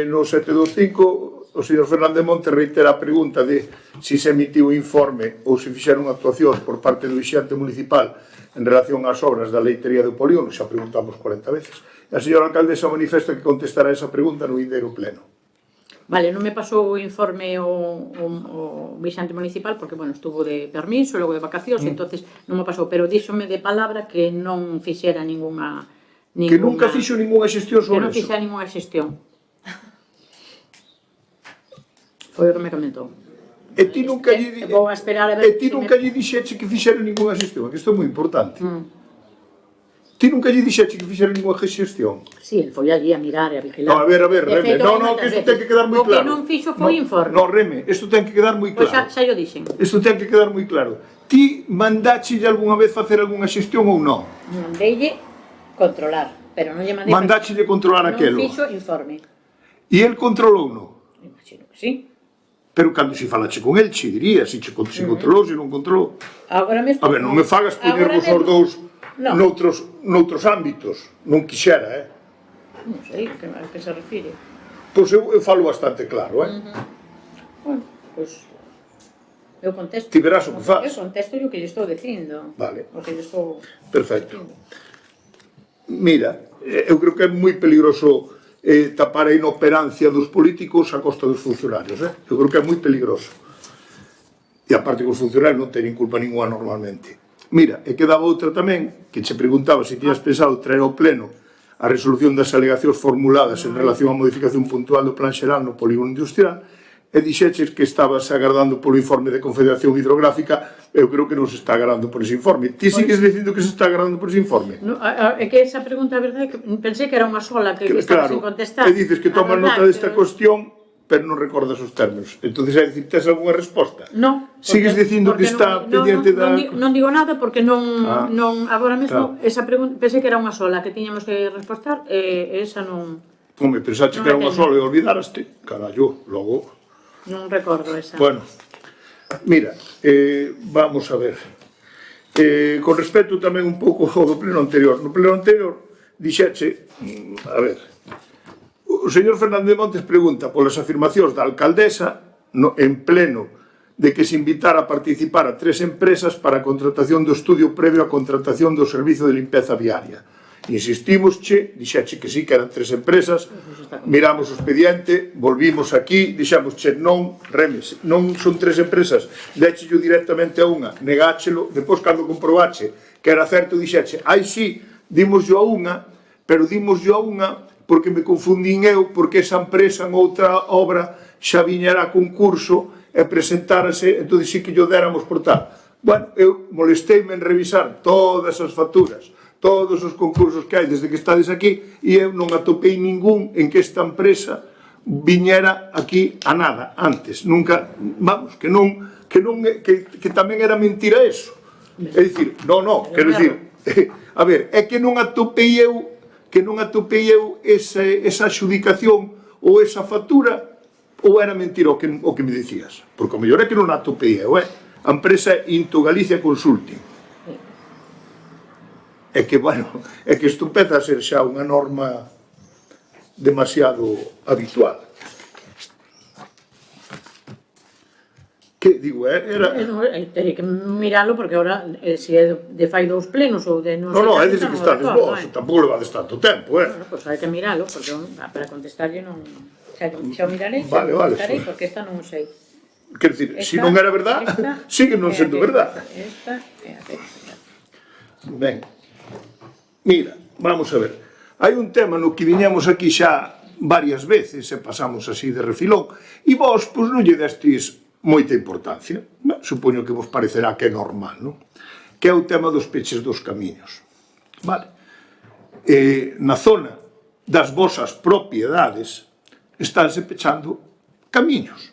no 725, o señor Fernández Montes reitera a pregunta de si se emitiu informe ou se fixeron actuacións por parte do vixante municipal en relación ás obras da leitería do polígono, xa preguntamos 40 veces. A señora alcaldesa manifesta que contestará esa pregunta no vindeiro pleno. Vale, non me pasou o informe o vixante municipal porque, bueno, estuvo de permiso, logo de vacacións, entonces non me pasou, pero díxome de palabra que non fixera ninguna... Que nunca fixo ninguna xestión sobre eso. Que non fixera ninguna xestión. Foi o que me comentou. E ti nunca lle... Vou a esperar a ver... E ti nunca lle dixeche que fixera ninguna xestión, que isto é moi importante. Ti nunca lle dixeche que fixera ninguna xestión? Si, el foi allí a mirar e a vigilar. No, a ver, Reme, non, que isto ten que quedar moi claro. O que non fixo foi informe. No, Reme, isto ten que quedar moi claro. Pois xa yo dixen. Isto ten que quedar moi claro. Ti mandache algunha vez facer algunha xestión ou non? Mandeille controlar, pero non lle mandei... Mandache controlar aquelo. Non fixo informe. E el controlou non? Imagino que sí. Pero cando se falache con el, che diría se controlou, se non controlou. Agora mesmo... A ver, non me fagas poñervos os dous noutros ámbitos. Non quixera, Non sei a que se refire. Pois eu falo bastante claro, Bueno, pois... Eu contesto. Ti verás o que faz. Eu contesto o que lle estou dicindo. Vale. O que lle estou... Perfecto. Mira, eu creo que é moi peligroso tapar a inoperancia dos políticos a costa dos funcionarios, Eu creo que é moi peligroso. E aparte que os funcionarios non teñen culpa ninguna normalmente. Mira, e quedaba outra tamén, que che preguntaba se tiñas pensado traer ao pleno a resolución das alegacións formuladas en relación á modificación puntual do plan xeral no polígono industrial, e dixeches que estabas agardando polo informe de Confederación Hidrográfica. Eu creo que non se está agardando por ese informe. Ti sigues dicindo que se está agardando por ese informe? É que esa pregunta, a verdade, pensei que era unha sola que estaba sin contestar. E dices que tomas nota desta cuestión, pero non recordas os términos. Entón, é dicir, tes algunha resposta? Non. Sigues dicindo que está pendiente da... Non digo nada porque non agora mesmo, esa pregunta, pensei que era unha sola que tiñamos que respostar, e esa non... Home, pensaste que era unha sola e olvidaraste. Carallo, logo... Non recordo esa. Bueno, mira, vamos a ver. Con respecto tamén un pouco ao do pleno anterior. No pleno anterior, dixeche, a ver, o señor Fernández Montes pregunta polas afirmacións da alcaldesa en pleno de que se invitara a participar a 3 empresas para a contratación do estudio previo á contratación do servizo de limpeza viaria. Insistimos, dixeche que sí, que eran 3 empresas, miramos o expediente, volvimos aquí, dixemos, non, Remes, non son 3 empresas, déchelo directamente a unha, negáchelo, depois cando comprobache que era certo, dixeche, sí, dimoslo a unha, pero dimoslo a unha porque me confundín eu, porque esa empresa en outra obra xa viñera a concurso e presentárase, entón sí que yo déramos por tal. Bueno, eu molesteime en revisar todas as facturas, todos os concursos que hai desde que estades aquí, e eu non atopei ningún en que esta empresa viñera aquí a nada antes, nunca, vamos, que tamén era mentira eso. É dicir, quero dicir, a ver, é que non atopei eu esa adxudicación ou esa factura, ou era mentira o que me dicías, porque o mellor é que non atopei eu, a empresa Into Galicia Consulting. É que, bueno, é que isto empeza a ser xa unha norma demasiado habitual. Que, digo, era... Terei que miralo, porque agora, se é de fai 2 plenos ou de... Non, é desde que estades vos, tampouco levades tanto tempo, Bueno, pois hai que miralo, porque para contestarlle non... Xa o mirarei, porque esta non o sei. Quer dizer, se non era verdad, sigue non sendo verdad. Esta é a Ben, mira, vamos a ver. Hai un tema no que viñamos aquí xa varias veces e pasamos así de refilón, e vos, pois, non lle destes moita importancia. Supoño que vos parecerá que é normal, non? Que é o tema dos peches dos camiños. Vale. Na zona das vosas propiedades estánse pechando camiños.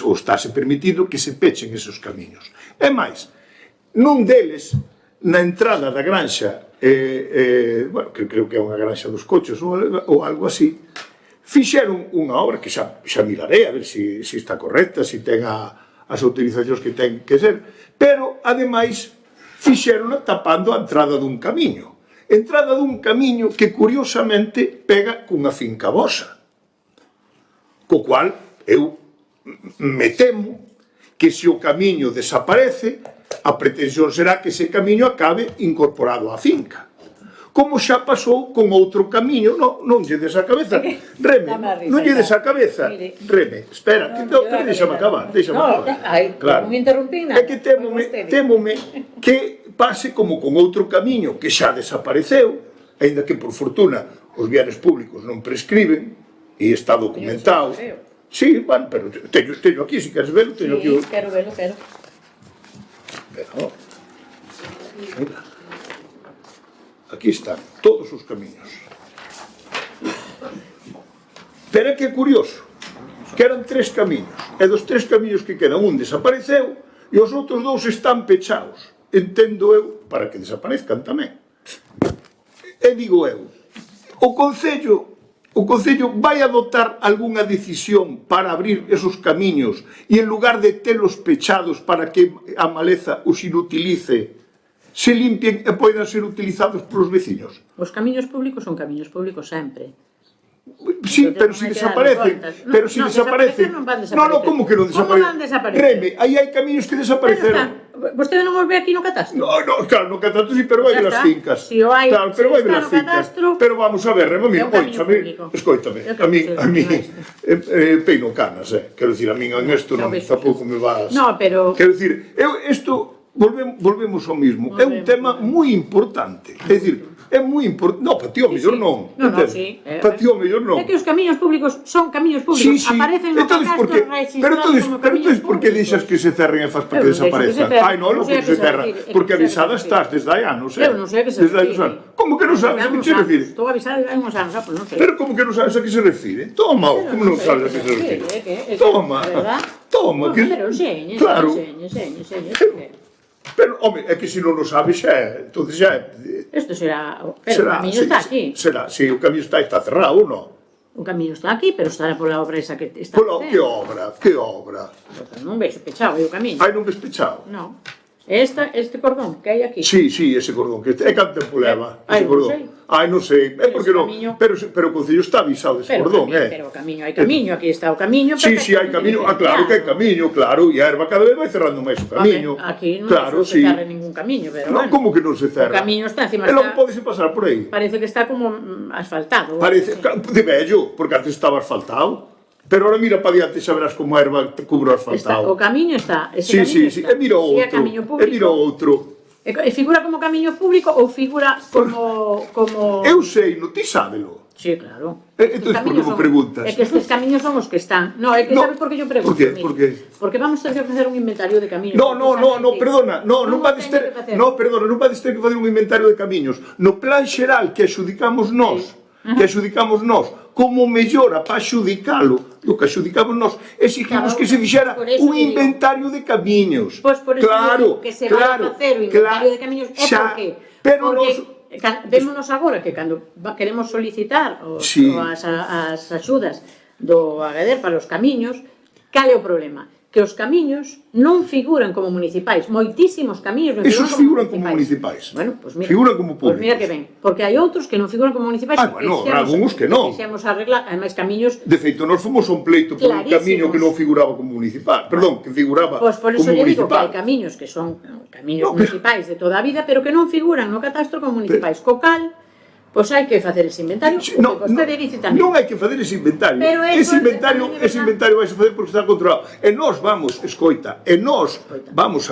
Ou estáse permitido que se pechen esos camiños. E máis, nun deles na entrada da granxa, bueno, que creo que é unha granxa dos coches ou algo así, fixeron unha obra que xa mirarei a ver se está correcta, se ten as autorizacións que ten que ser, pero, ademais, fixeronla tapando a entrada dun camiño. Entrada dun camiño que, curiosamente, pega cunha finca vosa. Co cual, eu me temo que se o camiño desaparece, a pretensión será que ese camiño acabe incorporado á finca. Como xa pasou con outro camiño, non lle des a cabeza. Reme, non lle des a cabeza. Reme, espera, déxame acabar. Non me interrumpín nada. É que témome que pase como con outro camiño que xa desapareceu, aínda que, por fortuna, os bienes públicos non prescriben, e está documentado. Sí, bueno, pero teño aquí, se queres velo, teño aquí. Sí, quero velo. Pero, mira. Aquí están todos os camiños. Pero é que é curioso, que eran 3 camiños, e dos 3 camiños que quedan, un desapareceu e os outros 2 están pechados. Entendo eu, para que desaparezcan tamén. E digo eu, o Concello vai adoptar algunha decisión para abrir esos camiños e en lugar de telos pechados para que a maleza os inutilice, se limpien e poidan ser utilizados polos veciños? Os camiños públicos son camiños públicos sempre. Sí, pero se desaparecen. Pero se desaparecen. Non, como que non desaparecen? Como van desaparecer? Reme, aí hai camiños que desapareceron. Vostede non os ve aquí no catastro? No, claro, no catastro sí, pero vai ver as fincas. Claro, pero vai ver as fincas. Pero vamos a ver, Reme, mira, escoítame, a mí, peino canas, quero dicir, a min en isto tampouco me vas... No, pero... Quero dicir, isto, volvemos ao mismo, é un tema moi importante, é dicir, é moi importante. No, para ti o mellor non. No, sí. Para ti o mellor non. É que os camiños públicos son camiños públicos, aparecen no catastro registrados como camiños públicos. Por que deixas que se cerren e fas para que desaparezan? Ai, non que se cerran, porque avisada estás desde hai anos, Eu non sei a que se refire. Como que non sabes a que se refire? Estou avisada hai uns anos, pois non sei. Pero como que non sabes a que se refire? Toma, como non sabes a que se refire? Toma, Pero enseñe. Pero, home, é que se non o sabes xa, entonces xa... Isto será... Pero o camiño está aquí. Será, si o camiño está cerrado ou non? O camiño está aquí, pero estará pola obra esa que está facendo. Que obra? Non vexo pechado o camiño. Ai, non ves pechado? Non. Este cordón que hai aquí. Sí, ese cordón, que é canto tempo leva, ese cordón. Ai, non sei, é porque non, pero o Concello está avisado dese cordón, Pero o camiño, hai camiño, aquí está o camiño. Sí, hai camiño, claro que hai camiño, claro, e a erva cada vez vai cerrando máis o camiño. Aquí non se cerra ningún camiño, pero bueno. Como que non se cerra? O camiño está encima, e logo podese pasar por aí. Parece que está como asfaltado. Parece, de vello, porque antes estaba asfaltado. Pero ahora mira para diante e xa verás como a erva cubre o asfaltado. O camiño está, Sí, e mira outro. E figura como camiño público ou figura como... Eu sei, non ti sábelo. Sí, claro. Entón, por que me preguntas? É que estes camiños son os que están. Non, é que sabes por que eu pregunto. Por que? Porque vamos ter que facer un inventario de camiños. Non, perdona. Non vades ter que facer un inventario de camiños. No plan xeral que axudicamos nós, como mellora para axudicalo, o que axudicamos nós, exigimos que se fixera un inventario de camiños. Pois por eso digo que se vai a facer o inventario de camiños é porque vémonos agora que cando queremos solicitar as axudas do AGADER para os camiños, cal é o problema? Que os camiños non figuran como municipais, moitísimos camiños non figuran como municipais. Bueno, pois mira, figuran como públicos. Pois mira que ben, porque hai outros que non figuran como municipais. Bueno, algúns que non. Fixemos arreglar, ademais camiños... De feito, nós fomos a un pleito por un camiño que non figuraba como municipal, perdón, que figuraba como municipal. Pois por eso lle digo que hai camiños que son camiños municipais de toda a vida, pero que non figuran no catastro como municipais. Co cal, pois hai que facer ese inventario, o que vostede dice tamén. Non hai que facer ese inventario. Ese inventario vai a facer porque está controlado. E nós vamos a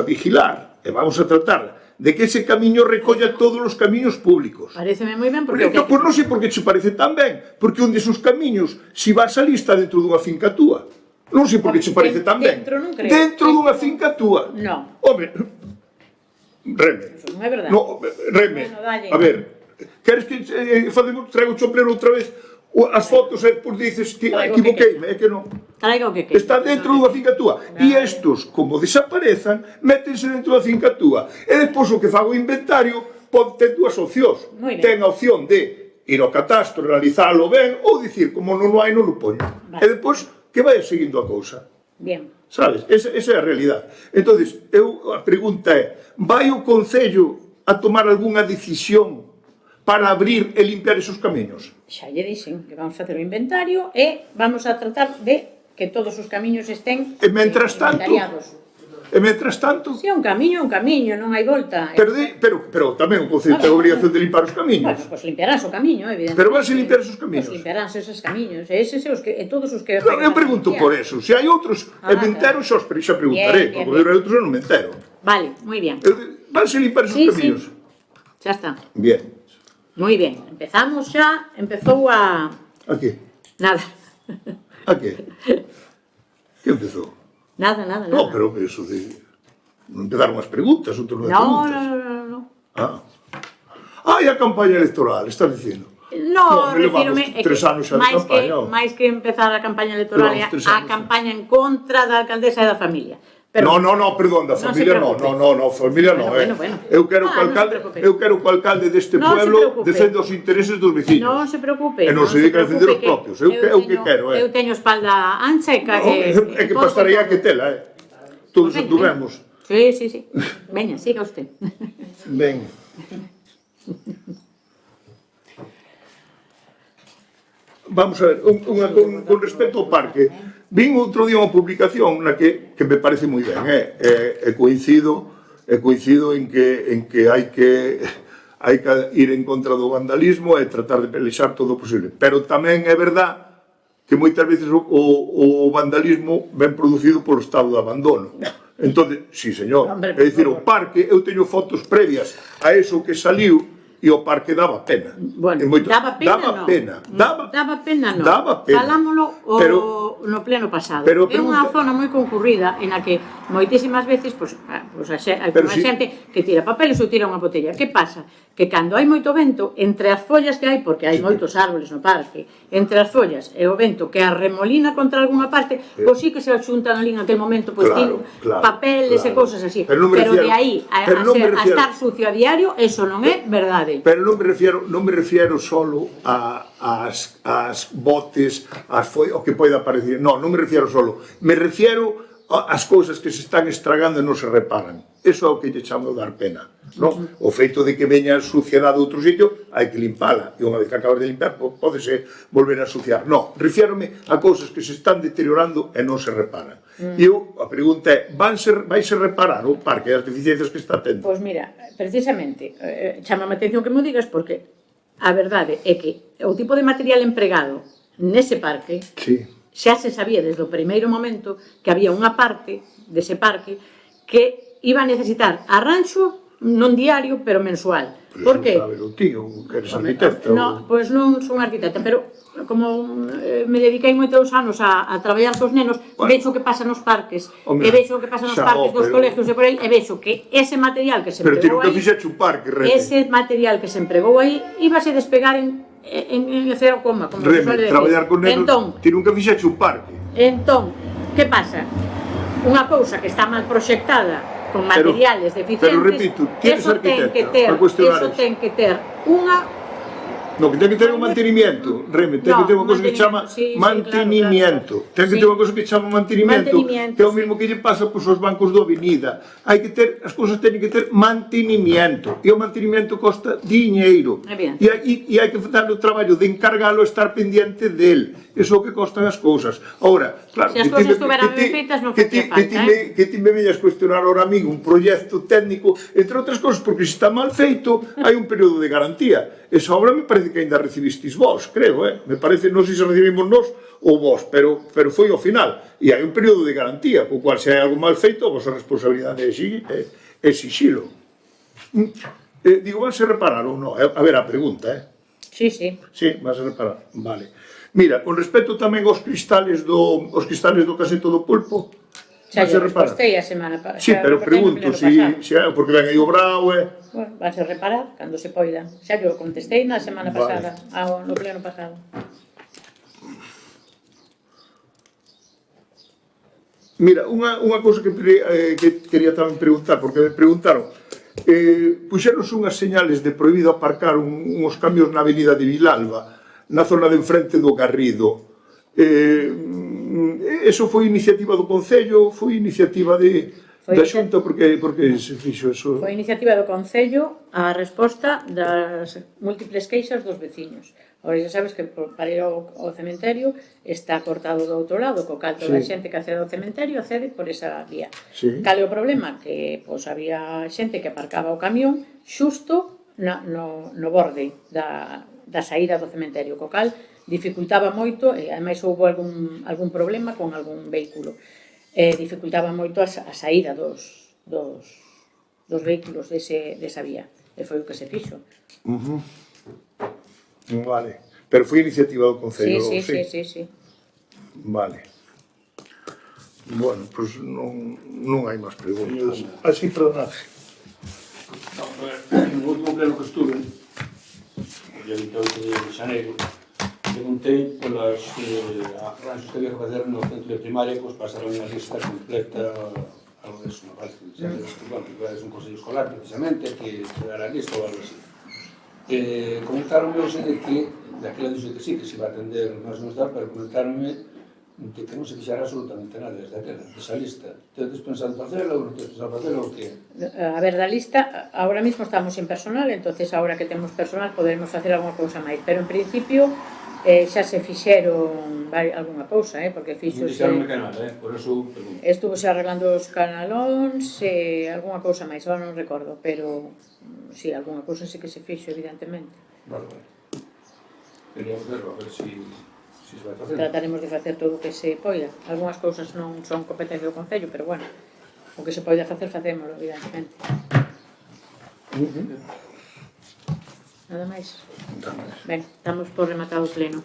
vigilar e vamos a tratar de que ese camiño recolla todos os camiños públicos. Pareceme moi ben porque... Pois non sei por que che parece tan ben, porque un desos camiños, se vas a lista dentro dunha finca túa. Non sei por que che parece tan ben. Dentro non creo. Dentro dunha finca túa. Non. Home, Reme. Non é verdade. Reme, a ver... Queres que traigo o chomplero outra vez? as fotos e depois dices, equivoqueime, é que non. Traiga o que queira. Está dentro dunha finca túa. E estos, como desaparezan, métense dentro da finca túa. E depois o que fago o inventario pode ter dúas opcións. Ten a opción de ir ao catastro, realizalo ben, ou dicir, como non o hai, non o poño. E depois, que vai seguindo a cousa. Bien. Sabes? Esa é a realidade. Entón, a pregunta é, vai o Concello a tomar algunha decisión para abrir e limpiar esos camiños? Xa lle dixen que vamos a facer o inventario e vamos a tratar de que todos os camiños estén inventariados. E mentras tanto... Si, un camiño, non hai volta. Pero tamén o Concello ten a obrigación de limpar os camiños. Bueno, pois limpiarás o camiño, evidentemente. Pero vanse limpiar esos camiños. Pois limpiarás esos camiños, e todos os que... Non, eu pregunto por eso. Se hai outros, me entero, xa preguntaré, porque eu outros non me entero. Vale, moi bien. Vanse limpar esos camiños. Xa está. Bien. Moi ben. Empezamos xa, empezou a... A que? Nada. A que? Que empezou? Nada. No, pero eso de... Non empezaron as preguntas, outro non é preguntas. No. E a campaña electoral, estás dicindo? No, refírome... Tres anos xa de campaña. máis que empezar a campaña electoral, a campaña en contra da alcaldesa e da familia. No, perdón, da familia non, familia non, Eu quero que o alcalde deste pueblo defenda os intereses dos veciños. Non se preocupe. E non se dedica a defender os propios. Eu que quero, Eu teño espalda ancha e é que pastaría que tela, Todos o tuvemos. Sí. Veña, siga usted. Ben. Vamos a ver, con respecto ao parque, vin outro día unha publicación na que me parece moi ben, e coincido en que hai que ir en contra do vandalismo e tratar de pelexar todo o posible. Pero tamén é verdad que moitas veces o vandalismo ven producido polo estado de abandono. Entón, sí, señor, é dicir, o parque, eu teño fotos previas a eso que saliu, e o parque daba pena. Bueno, daba pena, non. Falámolo no pleno pasado. É unha zona moi concurrida en a que moitísimas veces hai xente que tira papeles ou tira unha botella. Que pasa? Que cando hai moito vento, entre as follas que hai, porque hai moitos árboles no parque, entre as follas e o vento que arremolina contra algunha parte, pois sí que se xuntan ali en aquel momento papeles e cousas así. Pero de aí a estar sucio a diario, eso non é verdade. Pero non me refiero solo ás botes, o que poida aparecer. Non me refiero solo. Me refiero ás cousas que se están estragando e non se reparan. Eso é o que lle chamo dar pena. O feito de que veña suciedade de outro sitio, hai que limpala. E unha vez que acabas de limpiar, pódese volver a suciar. Non, refiérome a cousas que se están deteriorando e non se reparan. E a pregunta é, vaise reparar o parque das deficiencias que está tendo? Pois mira, precisamente, chama a atención que me digas porque a verdade é que o tipo de material empregado nese parque xa se sabía desde o primeiro momento que había unha parte dese parque que iba a necesitar arranxo non diario, pero mensual. Por que? Sabes o tío, que eres arquitecta? Non, pois non son arquitecta, pero como me dediquei moitos anos a traballar cos nenos, vexo o que pasa nos parques, e vexo o que pasa nos parques dos colegios e por aí, e vexo que ese material que se empregou aí, ese material que se empregou aí, íbase despegar en cero coma, como se suele decir. Traballar con nenos, ti nunca fixeche un parque. Entón, que pasa? Unha cousa que está mal proxectada con materiales deficientes, pero repito, tienes arquitecta, eso ten que ter unha... No, que ten que ter un mantenimiento, Reme, ten que ter unha cosa que chama mantenimiento. Ten que ter unha cosa que chama mantenimiento, que é o mesmo que lle pasa aos bancos da avenida. Hai que ter, as cousas teñen que ter mantenimiento. E o mantenimiento costa diñeiro. E hai que dar o traballo de encargalo e estar pendiente del. Eso é o que costan as cousas. Ahora, claro, se as cousas estuveran ben feitas non facía falta, que ti me veñas cuestionar ahora a mí un proxecto técnico, entre outras cousas, porque se está mal feito, hai un período de garantía. Esa obra me parece que ainda recibistis vos, creo, me parece, non sei se recibimos nós ou vos, pero foi ao final. E hai un período de garantía, co cual se hai algo mal feito, a vosa responsabilidade é exixilo. Digo, vanse reparar ou non? A ver, a pregunta, Sí, sí. Sí, vanse reparar, vale. Mira, con respecto tamén aos cristales do caseto do pulpo, xa lle respostei a semana pasada. Sí, pero pregunto, porque ven aí o brao, Bueno, vanse reparar cando se poida. Xa que o contestei na semana pasada, no pleno pasado. Mira, unha cousa que quería tamén preguntar, porque me preguntaron, puxeronse unhas señales de prohibido aparcar uns cambios na avenida de Vilalba, na zona de enfrente do Garrido. Eso foi iniciativa do Concello, foi iniciativa da Xunta, porque se fixo eso? Foi iniciativa do Concello a resposta das múltiples queixas dos veciños. Agora xa sabes que para ir ao cementerio está cortado do outro lado, co cal toda a xente que accede ao cementerio accede por esa vía. Cal é o problema? Que había xente que aparcaba o camión xusto no borde da saída do cementerio, co cal dificultaba moito, e ademais houve algún problema con algún vehículo, dificultaba moito a saída dos vehículos desa vía, e foi o que se fixo. Vale, pero foi iniciativa do Concello. Sí. Vale. Bueno, pois non hai máis preguntas. Así, perdona. No último pleno que estuve, o día 28 de xaneiro, preguntei polas arranxos que había que facer no centro de primaria, pois pasaron unha lista completa, algo de eso, me parece, que é un consello escolar, precisamente, que se dará a lista ou algo así. Comentaronme hoxe de que, daquela dixo que sí, que se iba a atender máis non está, pero comentaronme de que non se fixara absolutamente nada desde aquela, desa lista. Tedes pensado facela ou non tedes pensado facela ou que? A ver, da lista, ahora mismo estamos sin personal, entonces ahora que temos personal poderemos facer alguna cousa máis, pero en principio xa se fixeron alguna cousa, porque fixose... Dixeronme que nada, por eso pregunto. Estuvose arreglando os canalóns, alguna cousa máis, agora non recordo, pero si, alguna cousa sí que se fixo, evidentemente. Vale. Quería facerlo, a ver se vai facer. Trataremos de facer todo o que se poida. Algúnas cousas non son competencia do Concello, pero bueno, o que se poida facer, facémolo, evidentemente. Nada máis? Ben, estamos por rematado o pleno.